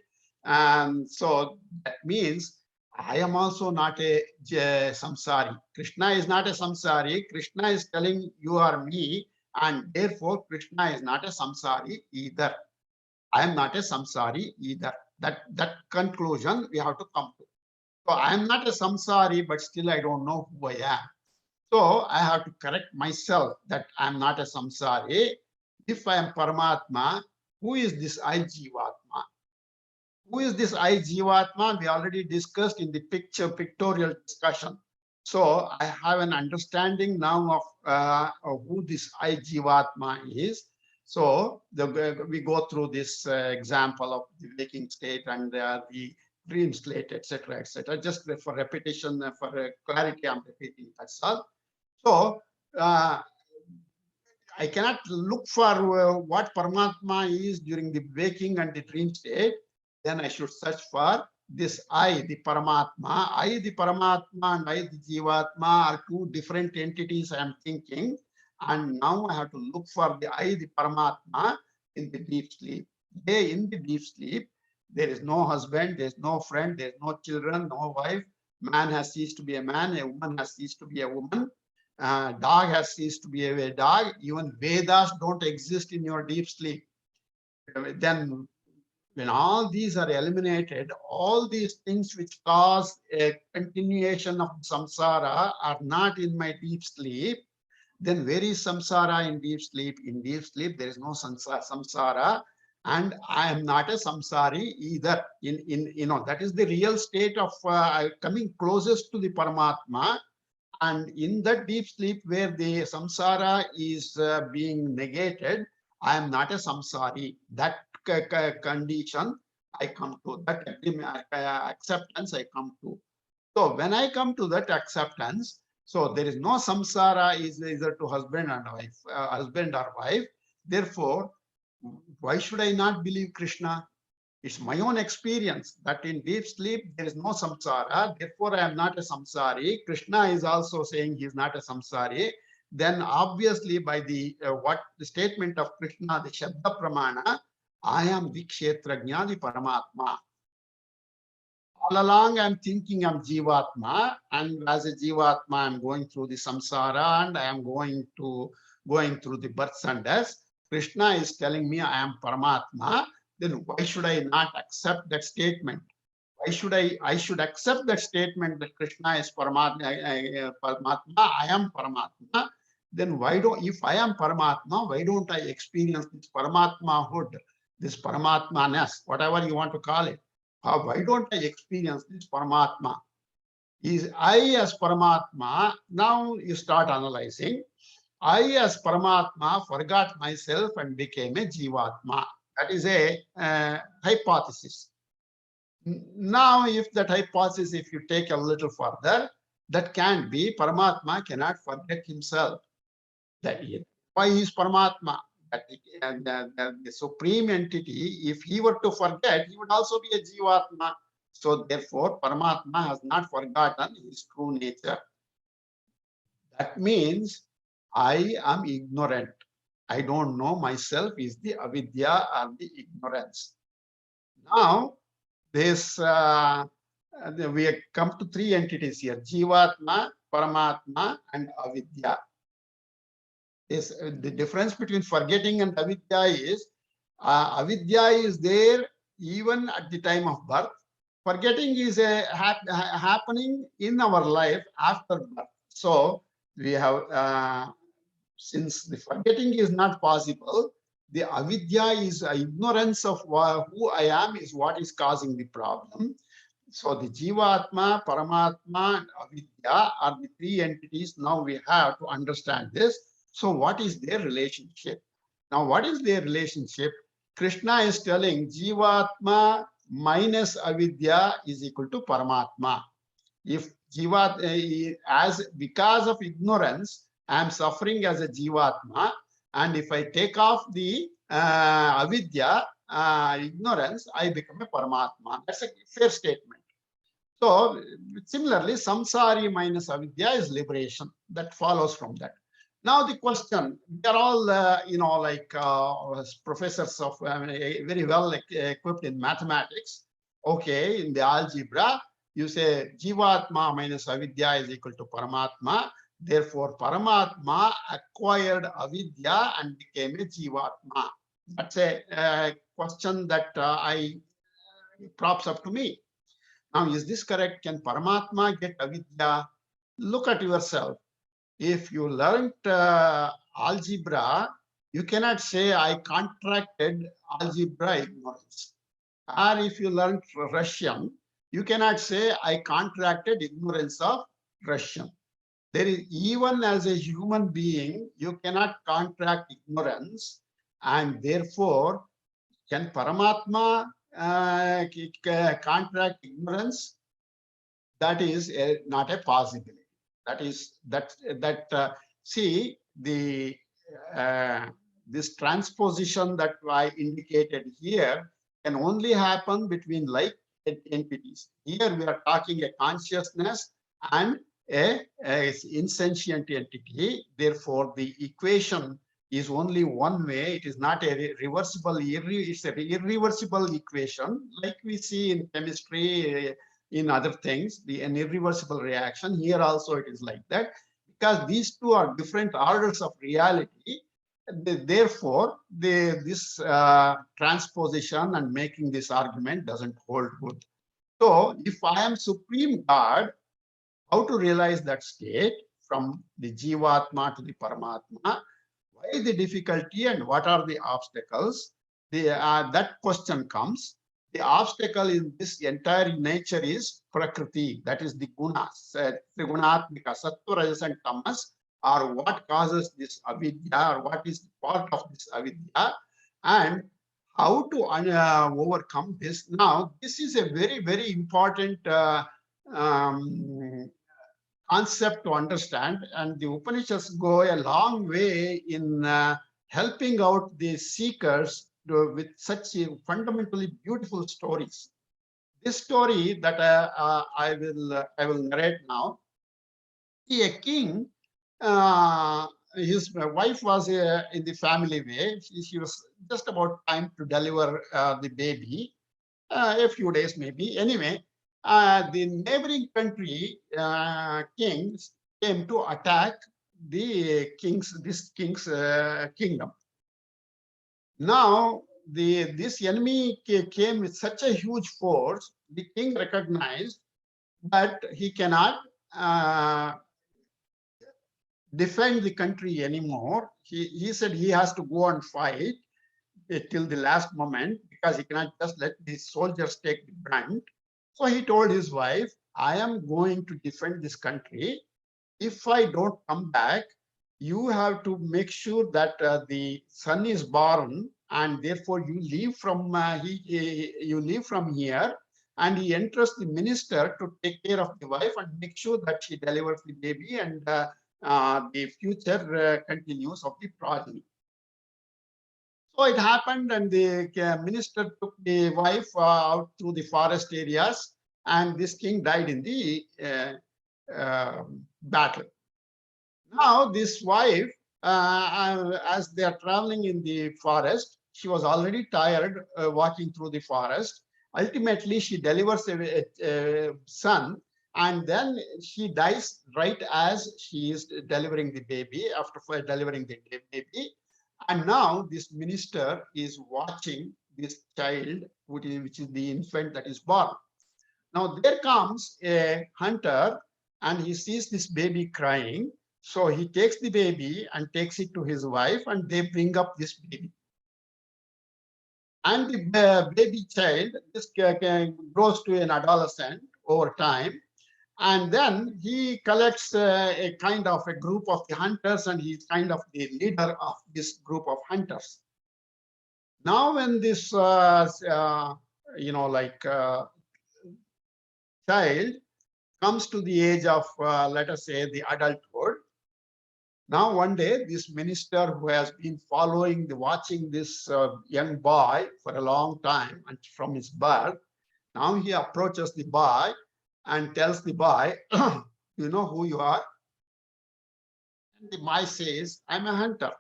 So that means I am also not a samsari. Krishna is not a samsari. Krishna is telling you are me, and therefore Krishna is not a samsari either. I am not a samsari either. That conclusion we have to come to. So I am not a samsari, but still I don't know who I am. So I have to correct myself that I am not a samsari. If I am Paramatma, who is this I Jivatma? Who is this I Jivatma? We already discussed in the pictorial discussion. So I have an understanding now of who this I Jivatma is. So we go through this example of the waking state and the dream state, etc., etc. Just for repetition, for clarity, I'm repeating, that's all. So I cannot look for what Paramatma is during the waking and the dream state. Then I should search for this I, the Paramatma. I, the Paramatma, and I, the Jivatma, are two different entities I am thinking. And now I have to look for the I, the Paramatma, in the deep sleep. Hey, in the deep sleep, there is no husband, there is no friend, there is no children, no wife. Man has ceased to be a man, a woman has ceased to be a woman. Dog has ceased to be a dog. Even Vedas don't exist in your deep sleep. Then when all these are eliminated, all these things which cause a continuation of samsara are not in my deep sleep. then where is samsara in deep sleep? In deep sleep, there is no samsara, and I am not a samsari either. That is the real state of coming closest to the Paramatma. And in that deep sleep where the samsara is being negated, I am not a samsari. That condition I come to, that acceptance I come to. So when I come to that acceptance, so there is no samsara is either to husband and wife, husband or wife. Therefore, why should I not believe Krishna? It's my own experience that in deep sleep, there is no samsara. Therefore, I am not a samsari. Krishna is also saying he is not a samsari. Then obviously by the statement of Krishna, the Shabda Pramana, I am the Kṣhetrajña, the Paramatma. All along, I'm thinking I'm Jivatma, and as a Jivatma, I'm going through the samsara, and I am going through the births and deaths. Krishna is telling me I am Paramatma. Then why should I not accept that statement? Why should I should accept that statement that Krishna is Paramatma, I am Paramatma. Then if I am Paramatma, why don't I experience this Paramatmahood, this Paramatmaness, whatever you want to call it? Why don't I experience this Paramatma? Is I as Paramatma, now you start analyzing. I as Paramatma forgot myself and became a Jivatma. That is a hypothesis. Now, if that hypothesis, if you take a little further, that can be Paramatma cannot forget himself. Why is Paramatma? The supreme entity, if he were to forget, he would also be a Jivatma. So therefore, Paramatma has not forgotten his true nature. That means I am ignorant. I don't know myself is the avidya or the ignorance. Now, this we have come to three entities here: Jivatma, Paramatma, and avidya. The difference between forgetting and avidya is avidya is there even at the time of birth. Forgetting is happening in our life after birth. So we have since the forgetting is not possible, the avidya is ignorance of who I am is what is causing the problem. So the Jivatma, Paramatma, and avidya are the three entities. Now we have to understand this. So what is their relationship? Now what is their relationship? Krishna is telling Jivatma minus avidya is equal to Paramatma. If because of ignorance, I am suffering as a Jivatma, and if I take off the avidya, ignorance, I become a Paramatma. That's a fair statement. So similarly, samsari minus avidya is liberation. That follows from that. Now the question, we are all, professors of very well equipped in mathematics. Okay, in the algebra, you say Jivatma minus avidya is equal to Paramatma. Therefore, Paramatma acquired avidya and became a Jivatma. That's a question that props up to me. Now, is this correct? Can Paramatma get avidya? Look at yourself. If you learned algebra, you cannot say I contracted algebra ignorance. Or if you learned Russian, you cannot say I contracted ignorance of Russian. There is, even as a human being, you cannot contract ignorance, and therefore, can Paramatma contract ignorance? That is not a possibility. That is see the this transposition that I indicated here can only happen between like entities. Here we are talking a consciousness and a insentient entity. Therefore, the equation is only one way. It is not a reversible. It's an irreversible equation, like we see in chemistry. In other things, an irreversible reaction. Here also it is like that, because these two are different orders of reality. Therefore, this transposition and making this argument doesn't hold good. So if I am Supreme God, how to realize that state? from the Jivatma to the Paramatma. Why the difficulty and what are the obstacles? That question comes. The obstacle in this entire nature is Prakriti, that is the gunas, Trigunatmika, Sattva, Rajas and Tamas, are what causes this avidya, or what is part of this avidya, and how to overcome this. Now, this is a very, very important concept to understand, and the Upanishads go a long way in helping out the seekers with such fundamentally beautiful stories. This story that I will narrate now. A king, his wife was in the family way. She was just about time to deliver the baby, a few days maybe. Anyway, the neighboring country kings came to attack this king's kingdom. Now, this enemy came with such a huge force. The king recognized that he cannot defend the country anymore. He said he has to go and fight till the last moment, because he cannot just let the soldiers take the brunt. So he told his wife, I am going to defend this country. If I don't come back, you have to make sure that the son is born, and therefore you leave from you leave from here. And he entrusts the minister to take care of the wife and make sure that she delivers the baby, and the future continues of the progeny. So it happened, and the minister took the wife out through the forest areas, and this king died in the battle. Now, this wife, as they are traveling in the forest, she was already tired walking through the forest. Ultimately, she delivers a son, and then she dies right as she is delivering the baby, after delivering the baby. And now this minister is watching this child, which is the infant that is born. Now there comes a hunter, and he sees this baby crying. So he takes the baby and takes it to his wife, and they bring up this baby. And the baby child, this grows to an adolescent over time. And then he collects a kind of a group of the hunters, and he's kind of the leader of this group of hunters. Now, when this, child comes to the age of, let us say, the adulthood, now one day, this minister who has been watching this young boy for a long time and from his birth, now he approaches the boy and tells the boy, you know who you are? And the boy says, I'm a hunter.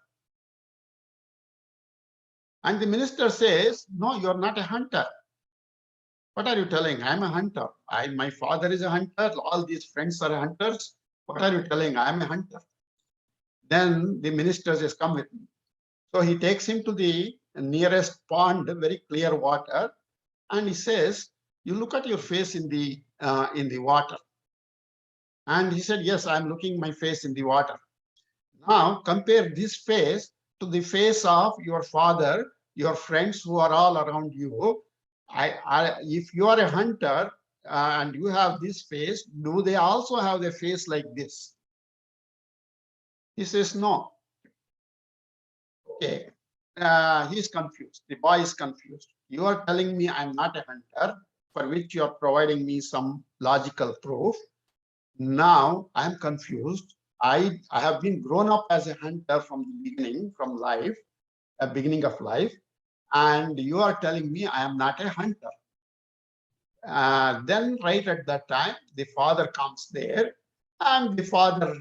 And the minister says, no, you're not a hunter. What are you telling? I'm a hunter. My father is a hunter. All these friends are hunters. What are you telling? I'm a hunter. Then the minister says, come with me. So he takes him to the nearest pond, very clear water, and he says, you look at your face in the water. And he said, yes, I'm looking my face in the water. Now compare this face to the face of your father, your friends who are all around you. If you are a hunter and you have this face, do they also have the face like this? He says, no. Okay. He's confused. The boy is confused. You are telling me I'm not a hunter, for which you are providing me some logical proof. Now I'm confused. I have been grown up as a hunter from the beginning, from life, beginning of life, and you are telling me I am not a hunter. Then right at that time, the father comes there, and the father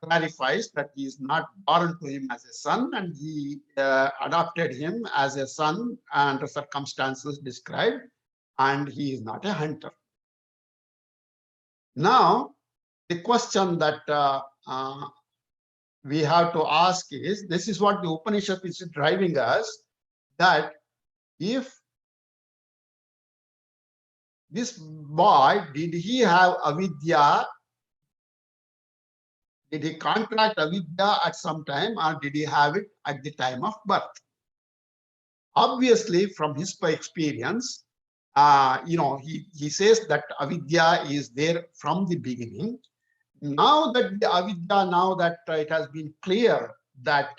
clarifies that he is not born to him as a son, and he adopted him as a son under circumstances described, and he is not a hunter. Now, the question that we have to ask is, this is what the Upanishad is driving us, that if this boy, did he have avidya Did he contract avidya at some time, or did he have it at the time of birth? Obviously, from his experience, he says that avidya is there from the beginning. Now that the avidya, now that it has been clear that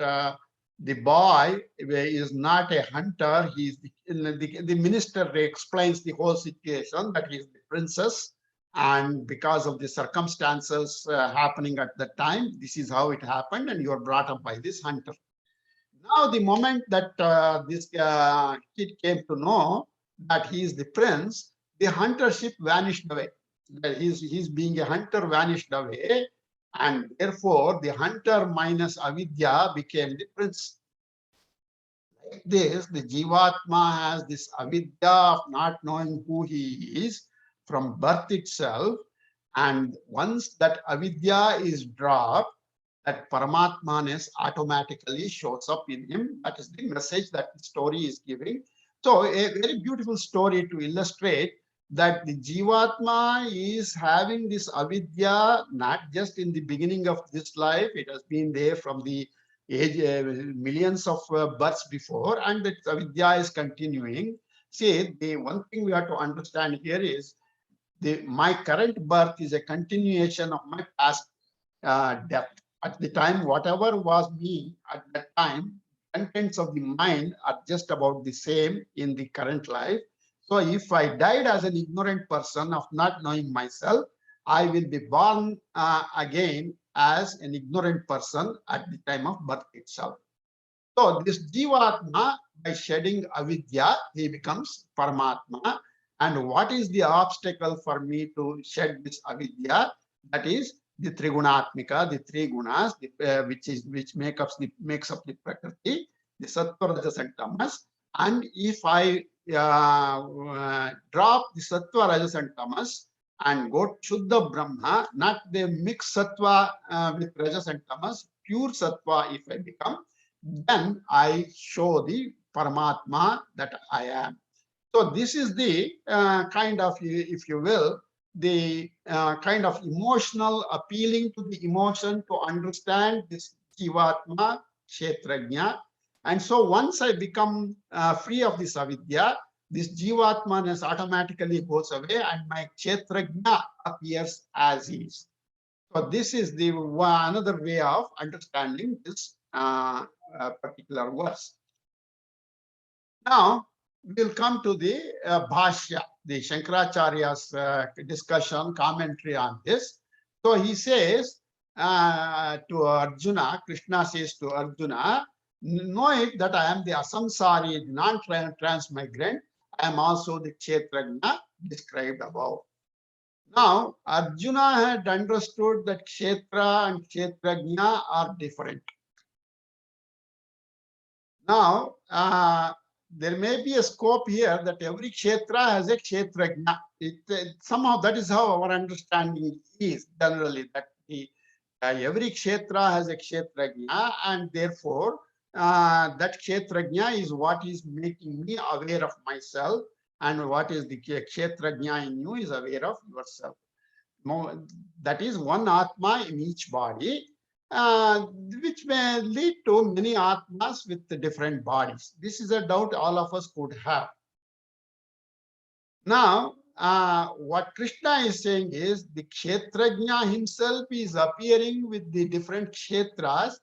the boy is not a hunter, the minister explains the whole situation, that he is the princess, and because of the circumstances happening at that time, this is how it happened, and you are brought up by this hunter. Now, the moment that this kid came to know that he is the prince, the huntership vanished away. That he's being a hunter vanished away, and therefore the hunter minus avidya became the prince. Like this, the jivatma has this avidya of not knowing who he is from birth itself, and once that avidya is dropped, that Paramatmaness automatically shows up in him. That is the message that the story is giving. So a very beautiful story to illustrate that the Jivatma is having this avidya not just in the beginning of this life, it has been there from the age, millions of births before, and that avidya is continuing. See, the one thing we have to understand here is my current birth is a continuation of my past death. At the time, whatever was me at that time, contents of the mind are just about the same in the current life. So if I died as an ignorant person of not knowing myself, I will be born again as an ignorant person at the time of birth itself. So this Jivatma, by shedding avidya, he becomes Paramatma. And what is the obstacle for me to shed this avidya? That is the Trigunatmika, the three gunas, which makes up the Prakriti, the Sattva, Rajas, and Tamas. And if I drop the Sattva, Rajas, and Tamas and go Shuddha Brahma, not the mixed Sattva with Rajas and Tamas, pure Sattva if I become, then I show the Paramatma that I am. So this is the kind of, if you will, the kind of emotional appealing to the emotion to understand this Jivatma, Kṣhetrajña. And so once I become free of this avidya, this Jivatmaness automatically goes away and my Kṣhetrajña appears as is. So this is the another way of understanding this particular verse. Now, we'll come to the Bhashya, the Shankaracharya's discussion, commentary on this. So he says to Arjuna, Krishna says to Arjuna, know it that I am the asamsari, the non-transmigrant. I am also the Kṣhetrajña described above. Now, Arjuna had understood that Kṣhetra and Kṣhetrajña are different. Now, there may be a scope here that every Kṣhetra has a Kṣhetrajña. Somehow that is how our understanding is generally, that every Kṣhetra has a Kṣhetrajña, and therefore that Kṣhetrajña is what is making me aware of myself, and what is the Kṣhetrajña in you is aware of yourself. That is one Atma in each body, which may lead to many Atmas with the different bodies. This is a doubt all of us could have. Now, what Krishna is saying is the Kṣhetrajña himself is appearing with the different Kṣhetras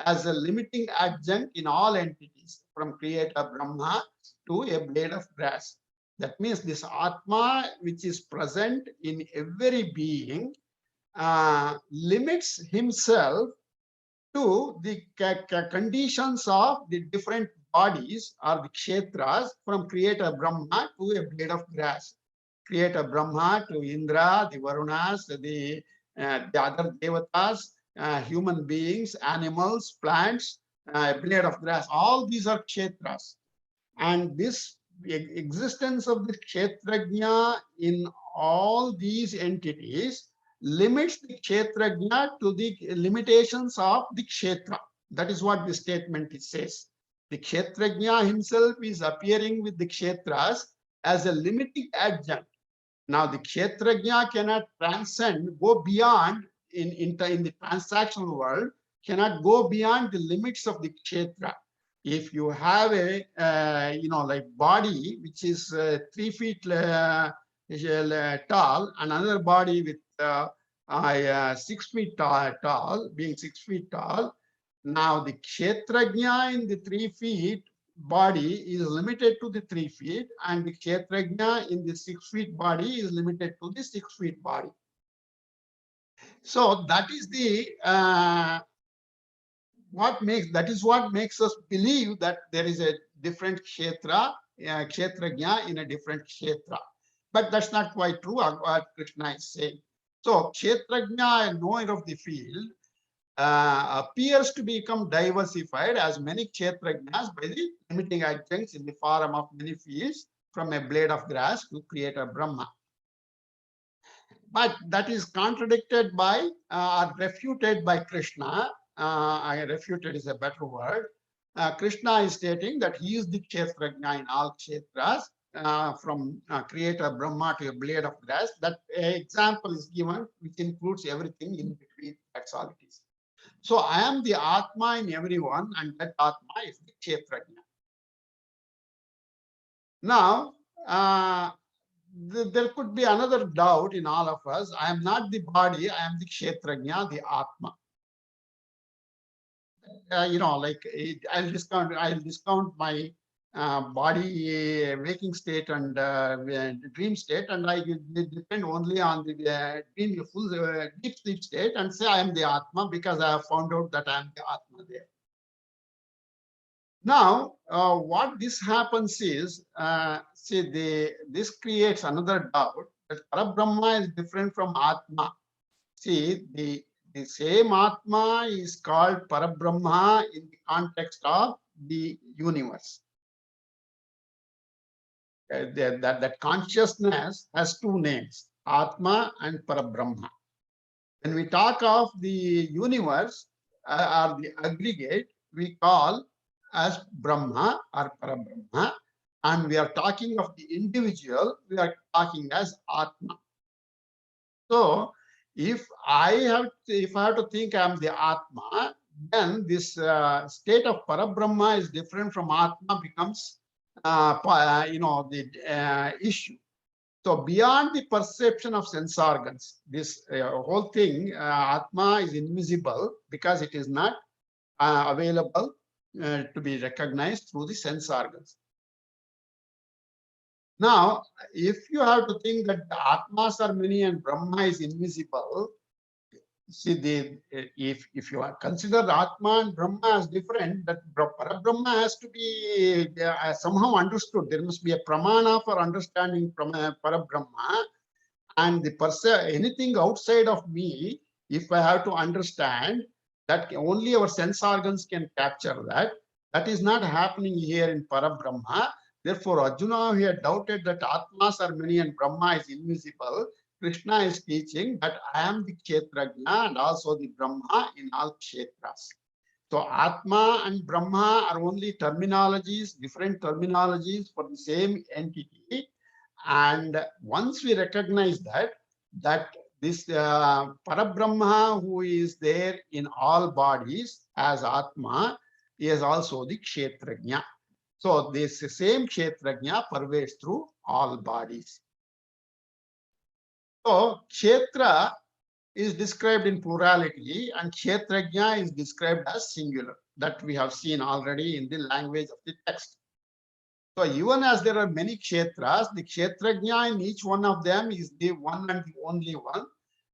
as a limiting adjunct in all entities, from Creator Brahma to a blade of grass. That means this Atma, which is present in every being, limits himself to the conditions of the different bodies or the Kshetras, from Creator Brahma to a blade of grass. Creator Brahma to Indra, the Varunas, the other Devatas, human beings, animals, plants, blade of grass. All these are Kshetras. And this existence of the Kṣhetrajña in all these entities limits the Kṣhetrajña to the limitations of the Kṣhetra. That is what the statement says. The Kṣhetrajña himself is appearing with the Kshetras as a limiting adjunct. Now, the Kṣhetrajña cannot transcend, go beyond in the transactional world cannot go beyond the limits of the Kṣhetra. If you have a like body which is 3 feet tall, another body with 6 feet tall, being 6 feet tall, now the Kṣhetrajña in the 3 feet body is limited to the 3 feet, and the Kṣhetrajña in the 6 feet body is limited to the 6 feet body. So that is the what makes us believe that there is a different Kṣhetra, Kṣhetrajña in a different Kṣhetra. But that's not quite true, what Krishna is saying. So Kṣhetrajña, a knower of the field, appears to become diversified as many Kṣhetrajñas by the limiting adjuncts in the form of many fields from a blade of grass to create a Brahma. But that is contradicted by or refuted by Krishna. Refuted is a better word. Krishna is stating that he is the Kṣhetrajña in all Kṣhetras, from creator Brahma to a blade of grass. That example is given, which includes everything in between. That's all it is. So I am the Atma in everyone, and that Atma is the Kṣhetrajña. Now, there could be another doubt in all of us. I am not the body, I am the Kṣhetrajña, the Atma. I'll discount my body waking state and dream state, and I depend only on the full deep sleep state and say I am the Atma because I have found out that I am the Atma there. Now, what this happens is, this creates another doubt that Parabrahma is different from Atma. See, the same Atma is called Parabrahma in the context of the universe. That consciousness has two names, Atma and Parabrahma. When we talk of the universe or the aggregate, we call as Brahma or Parabrahma, and we are talking of the individual, we are talking as Atma. So if I have to think I am the Atma, then this state of Parabrahma is different from Atma becomes the issue. So beyond the perception of sense organs, this whole thing, Atma is invisible because it is not available to be recognized through the sense organs. Now, if you have to think that the Atmas are many and Brahma is invisible, see, if you consider Atma and Brahma as different, that Parabrahma has to be somehow understood. There must be a pramana for understanding Parabrahma, and anything outside of me, if I have to understand, that only our sense organs can capture that. That is not happening here in Parabrahma. Therefore, Arjuna, who had doubted that Atmas are many and Brahma is invisible, Krishna is teaching that I am the Kṣhetrajña and also the Brahma in all Kṣhetras. So Atma and Brahma are only terminologies, different terminologies for the same entity. And once we recognize that this Parabrahma who is there in all bodies as Atma is also the Kṣhetrajña. So this same Kṣhetrajña pervades through all bodies. So Kṣhetra is described in plurality and Kṣhetrajña is described as singular. That we have seen already in the language of the text. So even as there are many Kṣhetras, the Kṣhetrajña in each one of them is the one and the only one.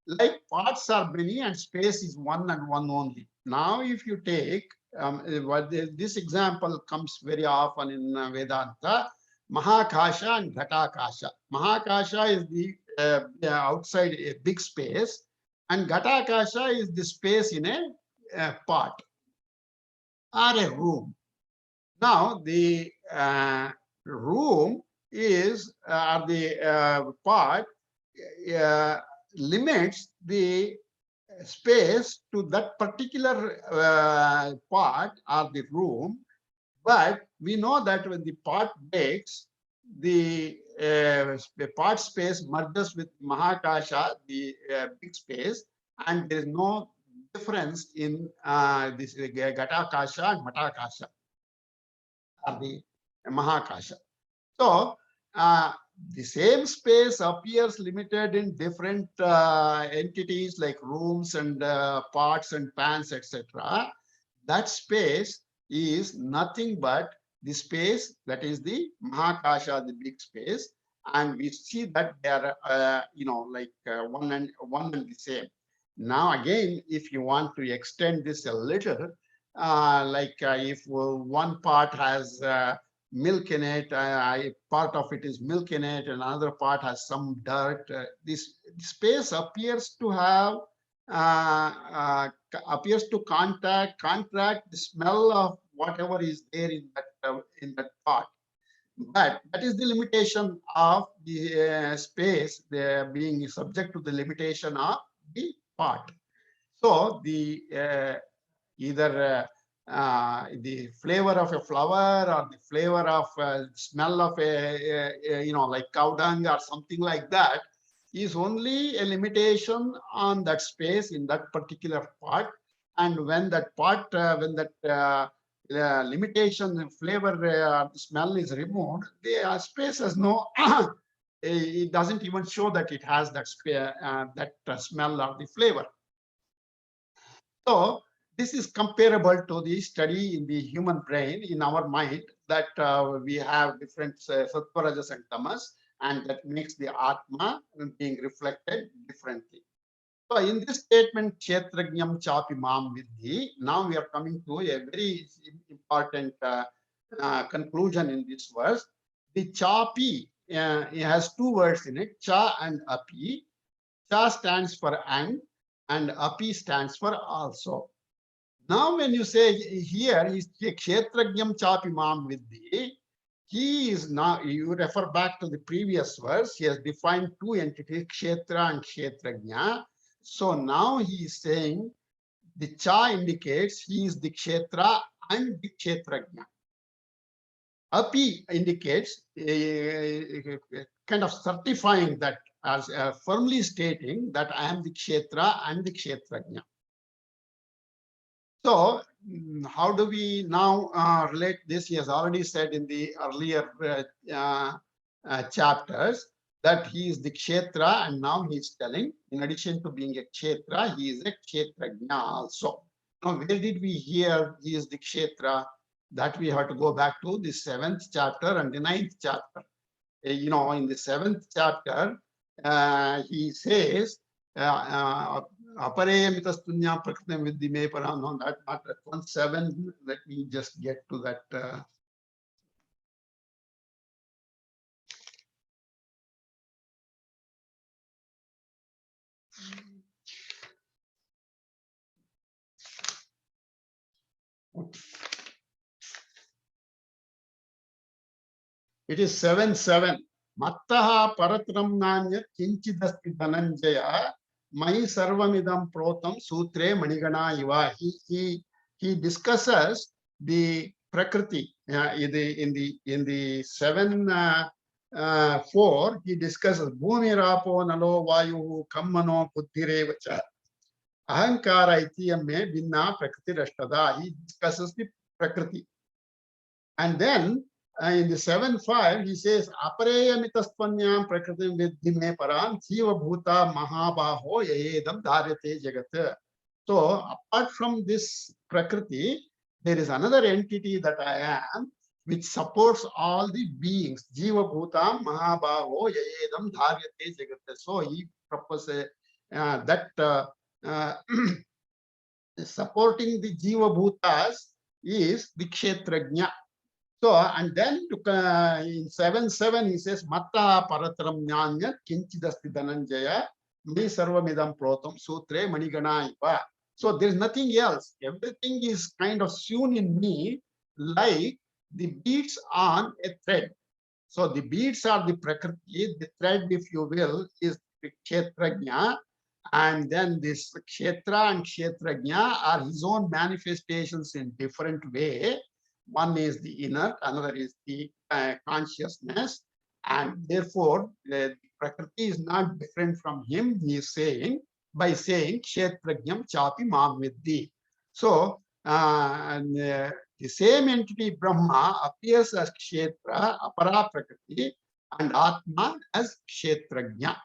Like parts are many and space is one and one only. Now if you take, this example comes very often in Vedanta, Mahakasha and Ghatakasha. Mahakasha is the outside a big space, and Ghatakasha is the space in a pot or a room. Now the room is the pot limits the space to that particular pot or the room, but we know that when the pot breaks, the pot space merges with Mahakasha, the big space, and there is no difference in this Ghatakasha and Matakasha, or the Mahakasha. So the same space appears limited in different entities like rooms and pots and pans, etc. That space is nothing but the space that is the Mahakasha, the big space, and we see that they are, like one and the same. Now, again, if you want to extend this a little, if one part has milk in it, part of it is milk in it, and another part has some dirt. This space appears to have contract the smell of whatever is there in that pot. But that is the limitation of the space, being subject to the limitation of the pot. So the either the flavor of a flower or the flavor of smell of like cow dung or something like that is only a limitation on that space in that particular pot. And when that pot, limitation, flavor, the smell is removed, the space has no, it doesn't even show that it has that smell or the flavor. So this is comparable to the study in the human brain, in our mind, that we have different sattva, rajas, and tamas, and that makes the atma being reflected differently. So in this statement, Kṣhetrajñam chapi mam vidhi, now we are coming to a very important conclusion in this verse. The chapi, it has two words in it, cha and api. Cha stands for and api stands for also. Now, when you say here, is Kṣhetrajñam chapi mam vidhi, he is now, you refer back to the previous verse, he has defined two entities, Kṣhetra and Kṣhetrajña. So now he is saying the cha indicates he is the Kṣhetra and the Kṣhetrajña. Api indicates kind of certifying that, as firmly stating that I am the Kṣhetra and the Kṣhetrajña. So how do we now relate this? He has already said in the earlier chapters that he is the Kṣhetra, and now he is telling, in addition to being a Kṣhetra, he is a Kṣhetrajña also. Now, where did we hear he is the Kṣhetra? That we have to go back to the 7th chapter and the 9th chapter. In the 7th chapter, he says, Apareyamitastunya prakritam vidhi me param. No, not that 1:7. Let me just get to that. It is 7:7. Mattaha paratram nanya kinchidasti dhananjaya mai sarvamidam protam sutre manigana iva. He discusses the prakriti in the 7:4. He discusses bhumi rapo nalo vayu kammano buddhirevacha ahankara itiyame vinna prakriti rashtada. He discusses the prakriti, and then in the 7:5, he says, Apareyamitastvanyam prakritim vidhi me param jiva bhuta mahabaho yayedam dharyate jagat. So, apart from this prakriti, there is another entity that I am, which supports all the beings. Jiva bhuta mahabaho yayedam dharyate jagat. So, he proposes that supporting the jiva bhutas is the Kṣhetrajña. So, and then in 7:7, he says, Matta paratram nyanya kinchidasti dhananjaya me sarvamidam protam sutre manigana iva. So, there is nothing else. Everything is kind of sewn in me like the beads on a thread. So, the beads are the prakriti, the thread, if you will, is the Kṣhetrajña. And then this Kṣhetra and Kṣhetrajña are his own manifestations in different way. One is the inner, another is the consciousness, and therefore the prakriti is not different from him. He is saying by saying Kṣhetrajñam chapi mam vidhi. So the same entity Brahma appears as Kṣhetra, apara prakriti, and Atma as Kṣhetrajña.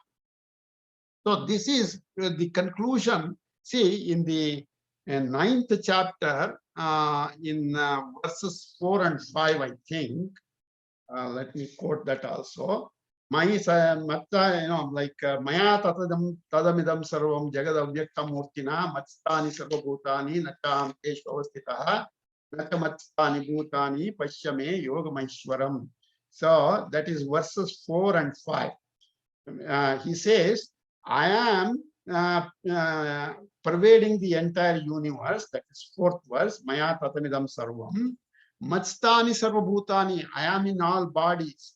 So this is the conclusion. See, in the 9th chapter, in verses 4 and 5, I think. Let me quote that also. Maya tadamidam sarvam jagad avyaktam murtina matstani sarvabhutani nacham teshu avastitaha nachamatstani bhutani pashyame yogamashwaram. So that is verses 4 and 5. He says, I am pervading the entire universe. That is 4th verse. Maya tatamidam sarvam. Matstani sarvabhutani. I am in all bodies.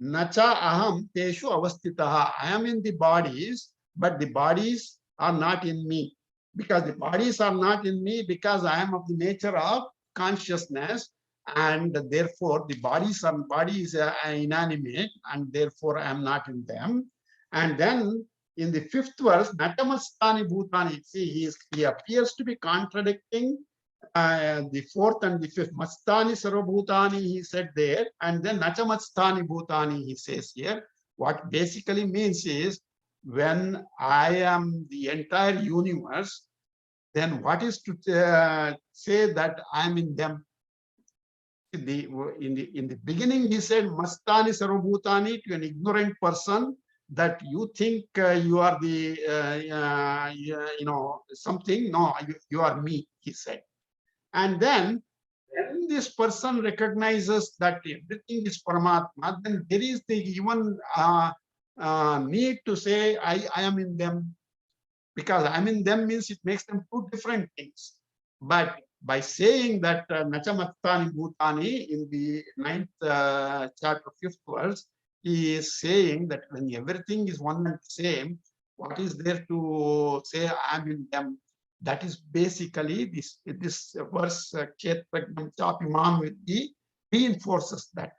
Nacha aham teshu avastitaha. I am in the bodies, but the bodies are not in me. Because the bodies are not in me, because I am of the nature of consciousness, and therefore the body is inanimate, and therefore I am not in them. And then in the 5th verse, Natamastani Bhutani, see, he appears to be contradicting the 4th and the 5th. Mastani Sarvabhutani, he said there, and then Nachamastani Bhutani, he says here. What basically means is, when I am the entire universe, then what is to say that I am in them? In the beginning, he said Mastani Sarvabhutani to an ignorant person, that you think you are the something. No, you are me, he said. And then when this person recognizes that everything is Paramatma, then there is the even need to say I am in them, because I am in them means it makes them two different things. But by saying that Nachamattani Bhutani in the 9th chapter 5th verse, he is saying that when everything is one and the same, what is there to say I am in them? That is basically this verse Kṣhetrajñam chapi mam vidhi reinforces that.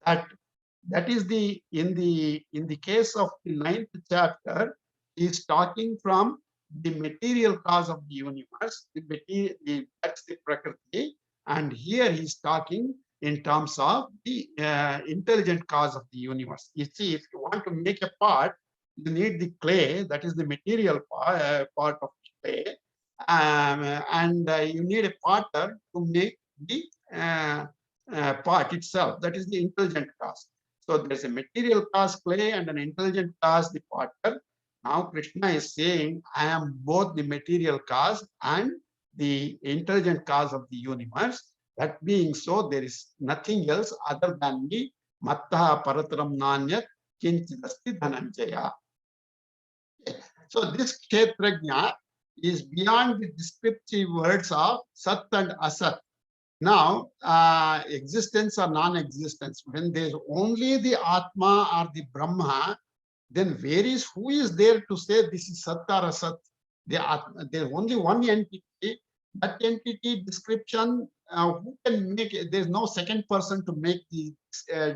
That is in the case of the 9th chapter, he is talking from the material cause of the universe. That's the Prakriti, and here he is talking in terms of the intelligent cause of the universe. You see, if you want to make a pot, you need the clay, that is the material part of the clay. And you need a potter to make the pot itself. That is the intelligent cause. So there's a material cause, clay, and an intelligent cause, the potter. Now Krishna is saying, I am both the material cause and the intelligent cause of the universe. That being so, there is nothing else other than me. Mattaha parataram nanyat kinchidasti dhananjaya. So this Kṣhetrajña is beyond the descriptive words of Sat and Asat. Now, existence or non-existence, when there's only the Atma or the Brahma, then who is there to say this is Sat or Asat? There's only one entity. That entity description, who can make it? There's no second person to make the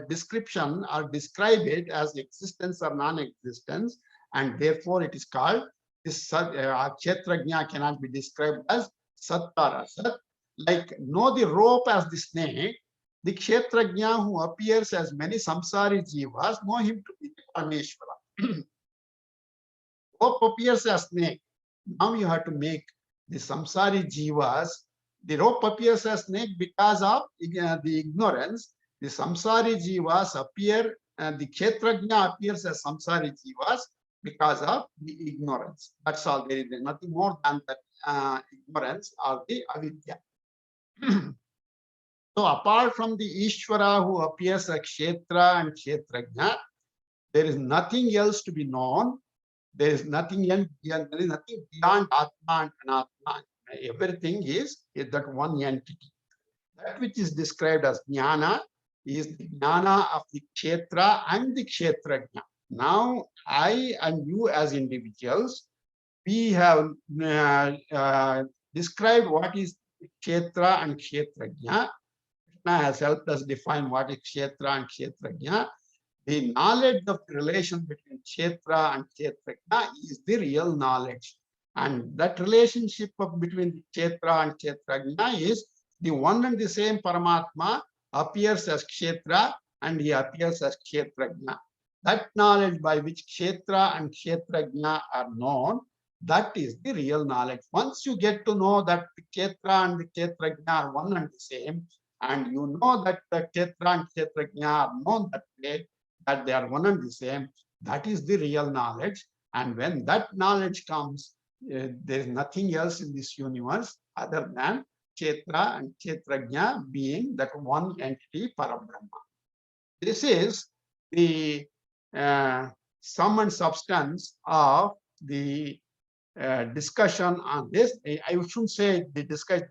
description or describe it as existence or non-existence, and therefore it is called this Kṣhetrajña cannot be described as Sat or Asat. Like know the rope as the snake, the Kṣhetrajña who appears as many samsari jivas know him to be Parameshvara. Rope appears as snake. Now you have to make the samsari jivas. The rope appears as snake because of the ignorance. The samsari jivas appear, and the Kṣhetrajña appears as samsari jivas because of the ignorance. That's all. There is nothing more than that ignorance or the avidya. So apart from the Ishvara who appears as Kṣhetra and Kṣhetrajña, there is nothing else to be known. There is nothing beyond Atma and Anatma. Everything is that one entity. That which is described as Jnana is the Jnana of the Kṣhetra and the Kṣhetrajña. Now, I and you as individuals, we have described what is Kṣhetra and Kṣhetrajña. Krishna has helped us define what is Kṣhetra and Kṣhetrajña. the knowledge of the relation between Kṣhetra and Kṣhetrajña is the real knowledge. And that relationship between the Kṣhetra and Kṣhetrajña is the one and the same Paramatma appears as Kṣhetra and he appears as Kṣhetrajña. That knowledge by which Kṣhetra and Kṣhetrajña are known, that is the real knowledge. Once you get to know that the Kṣhetra and the Kṣhetrajña are one and the same, and you know that the Kṣhetra and Kṣhetrajña are known that way, that they are one and the same, that is the real knowledge. And when that knowledge comes, there is nothing else in this universe other than Kṣhetra and Kṣhetrajña being that one entity, Parabrahma. This is the sum and substance of the discussion on this. I shouldn't say the discussion,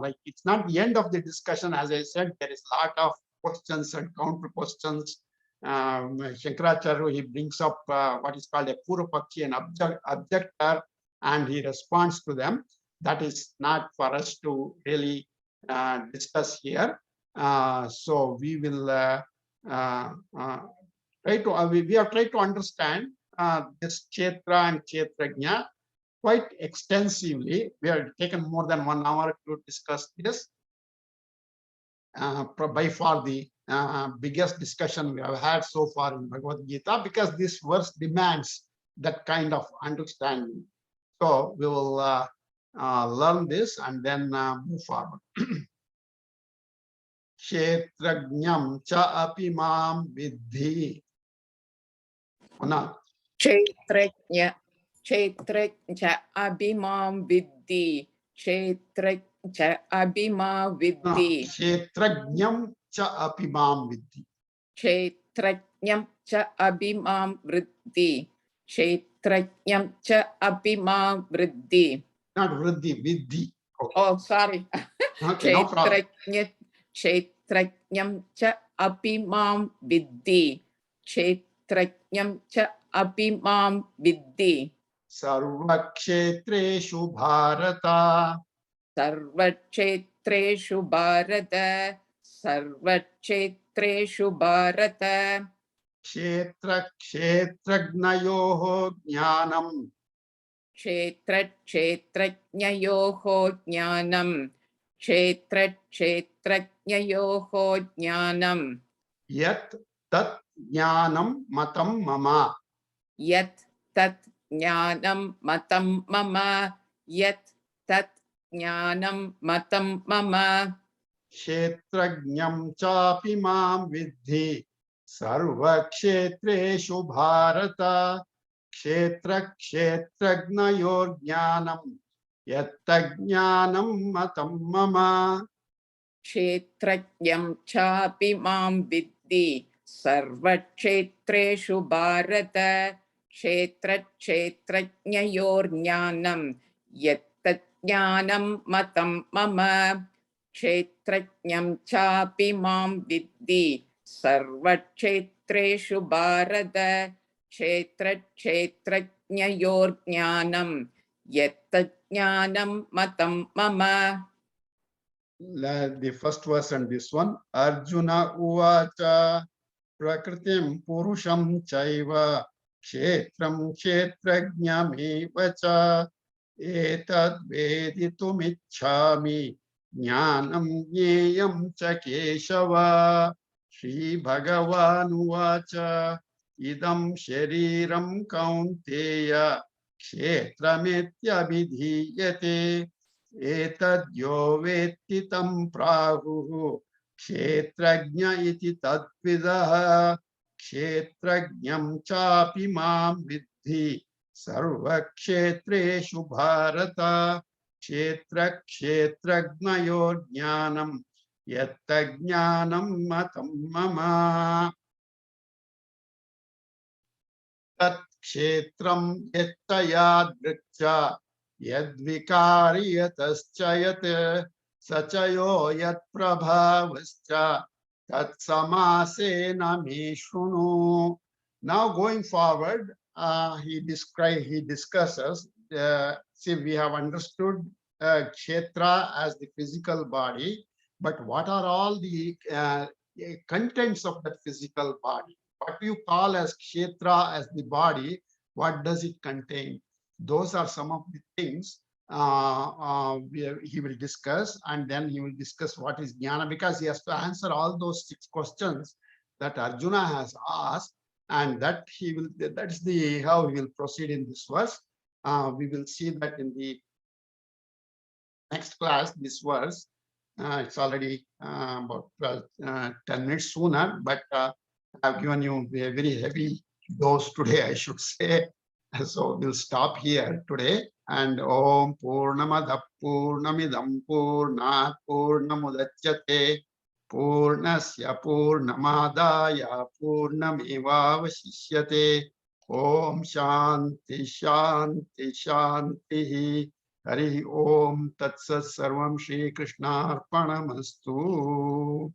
like it's not the end of the discussion. As I said, there is a lot of questions and counter questions. Shankaracharya, he brings up what is called a Purvapakshi, an objector, and he responds to them. That is not for us to really discuss here. So we will we have tried to understand this Kṣhetra and Kṣhetrajña quite extensively. We have taken more than 1 hour to discuss this. By far the biggest discussion we have had so far in Bhagavad Gita, because this verse demands that kind of understanding. So we will learn this and then move forward. Kṣhetrajñam cha api mam vidhi. Kṣhetrajña abhimam vidhi. Kṣhetrajña abhimam vidhi. Kṣhetrajñam cha api mam vidhi. Kṣhetrajñam cha abhimam vriddhi. Kṣhetrajñam cha abhimam vriddhi. Not vriddhi, vidhi. Okay. Oh, sorry. Okay, no problem. Kṣhetrajñam cha abhimam vidhi. Kṣhetrajñam cha abhimam vidhi. Sarvakṣetreshu bharata. Sarvakshetreshu bharata. Sarvakshetreshu bharata. Kṣhetra kṣhetrajñayoho jnanam. Kṣhetrajñayoho jnanam. Kṣhetrajñayoho jnanam. Yat tat jnanam matam mama. Yat tat jnanam matam mama. Yat tat jnanam matam mama. Kṣhetrajñam chapi mam vidhi. Sarvakṣetreshu bharata. Kṣhetra kṣhetrajñayor jnanam. Yattajnanam matam mama. Kṣhetrajñam chapi mam vidhi. Sarvakshetreshu bharata. Kṣhetrajñayor jnanam. Yattajnanam matam mama. Kṣhetrajñam chapi mam vidhi. Sarvakshetreshu bharata. Kṣhetrajñayor jnanam. Yattajnanam matam mama. The first verse and this one. Arjuna uvacha prakritim purusham chaiva kshetram kshetrajñameva cha etad veditumichhami jnanam jneyam cha Keshava. Shri Bhagavan uvacha idam shariram kaunteya kshetrametyabhidhiyate. Etadyo vetti tam prahuhu Kṣhetrajña iti tadvidah. Kṣhetrajñam chapi mam vidhi. Sarvakṣetreshu bharata. Kṣhetra kṣhetrajñayor jnanam. Yattajnanam matam mama. Tat kṣhetram yattayadriksha. Yadvikaryatascha yat sachayo yat prabhavascha tat samasena me shrunu. Now going forward, he discusses, see, we have understood Kṣhetra as the physical body, but what are all the contents of that physical body? what you call as Kṣhetra, as the body, what does it contain? Those are some of the things he will discuss, and then he will discuss what is jnana, because he has to answer all those 6 questions that Arjuna has asked, and that is the how he will proceed in this verse. We will see that in the next class, this verse. It's already about 10 minutes sooner, but I've given you a very heavy dose today, I should say. So we'll stop here today. And Om Purnamada Purnamidam Purnat Purnamudachyate Purnasya Purnamadaya Purnamevavashishyate. Om Shanti Shanti Shanti. Hari Om Tat Sat Sarvam Shri Krishna Arpanamastu.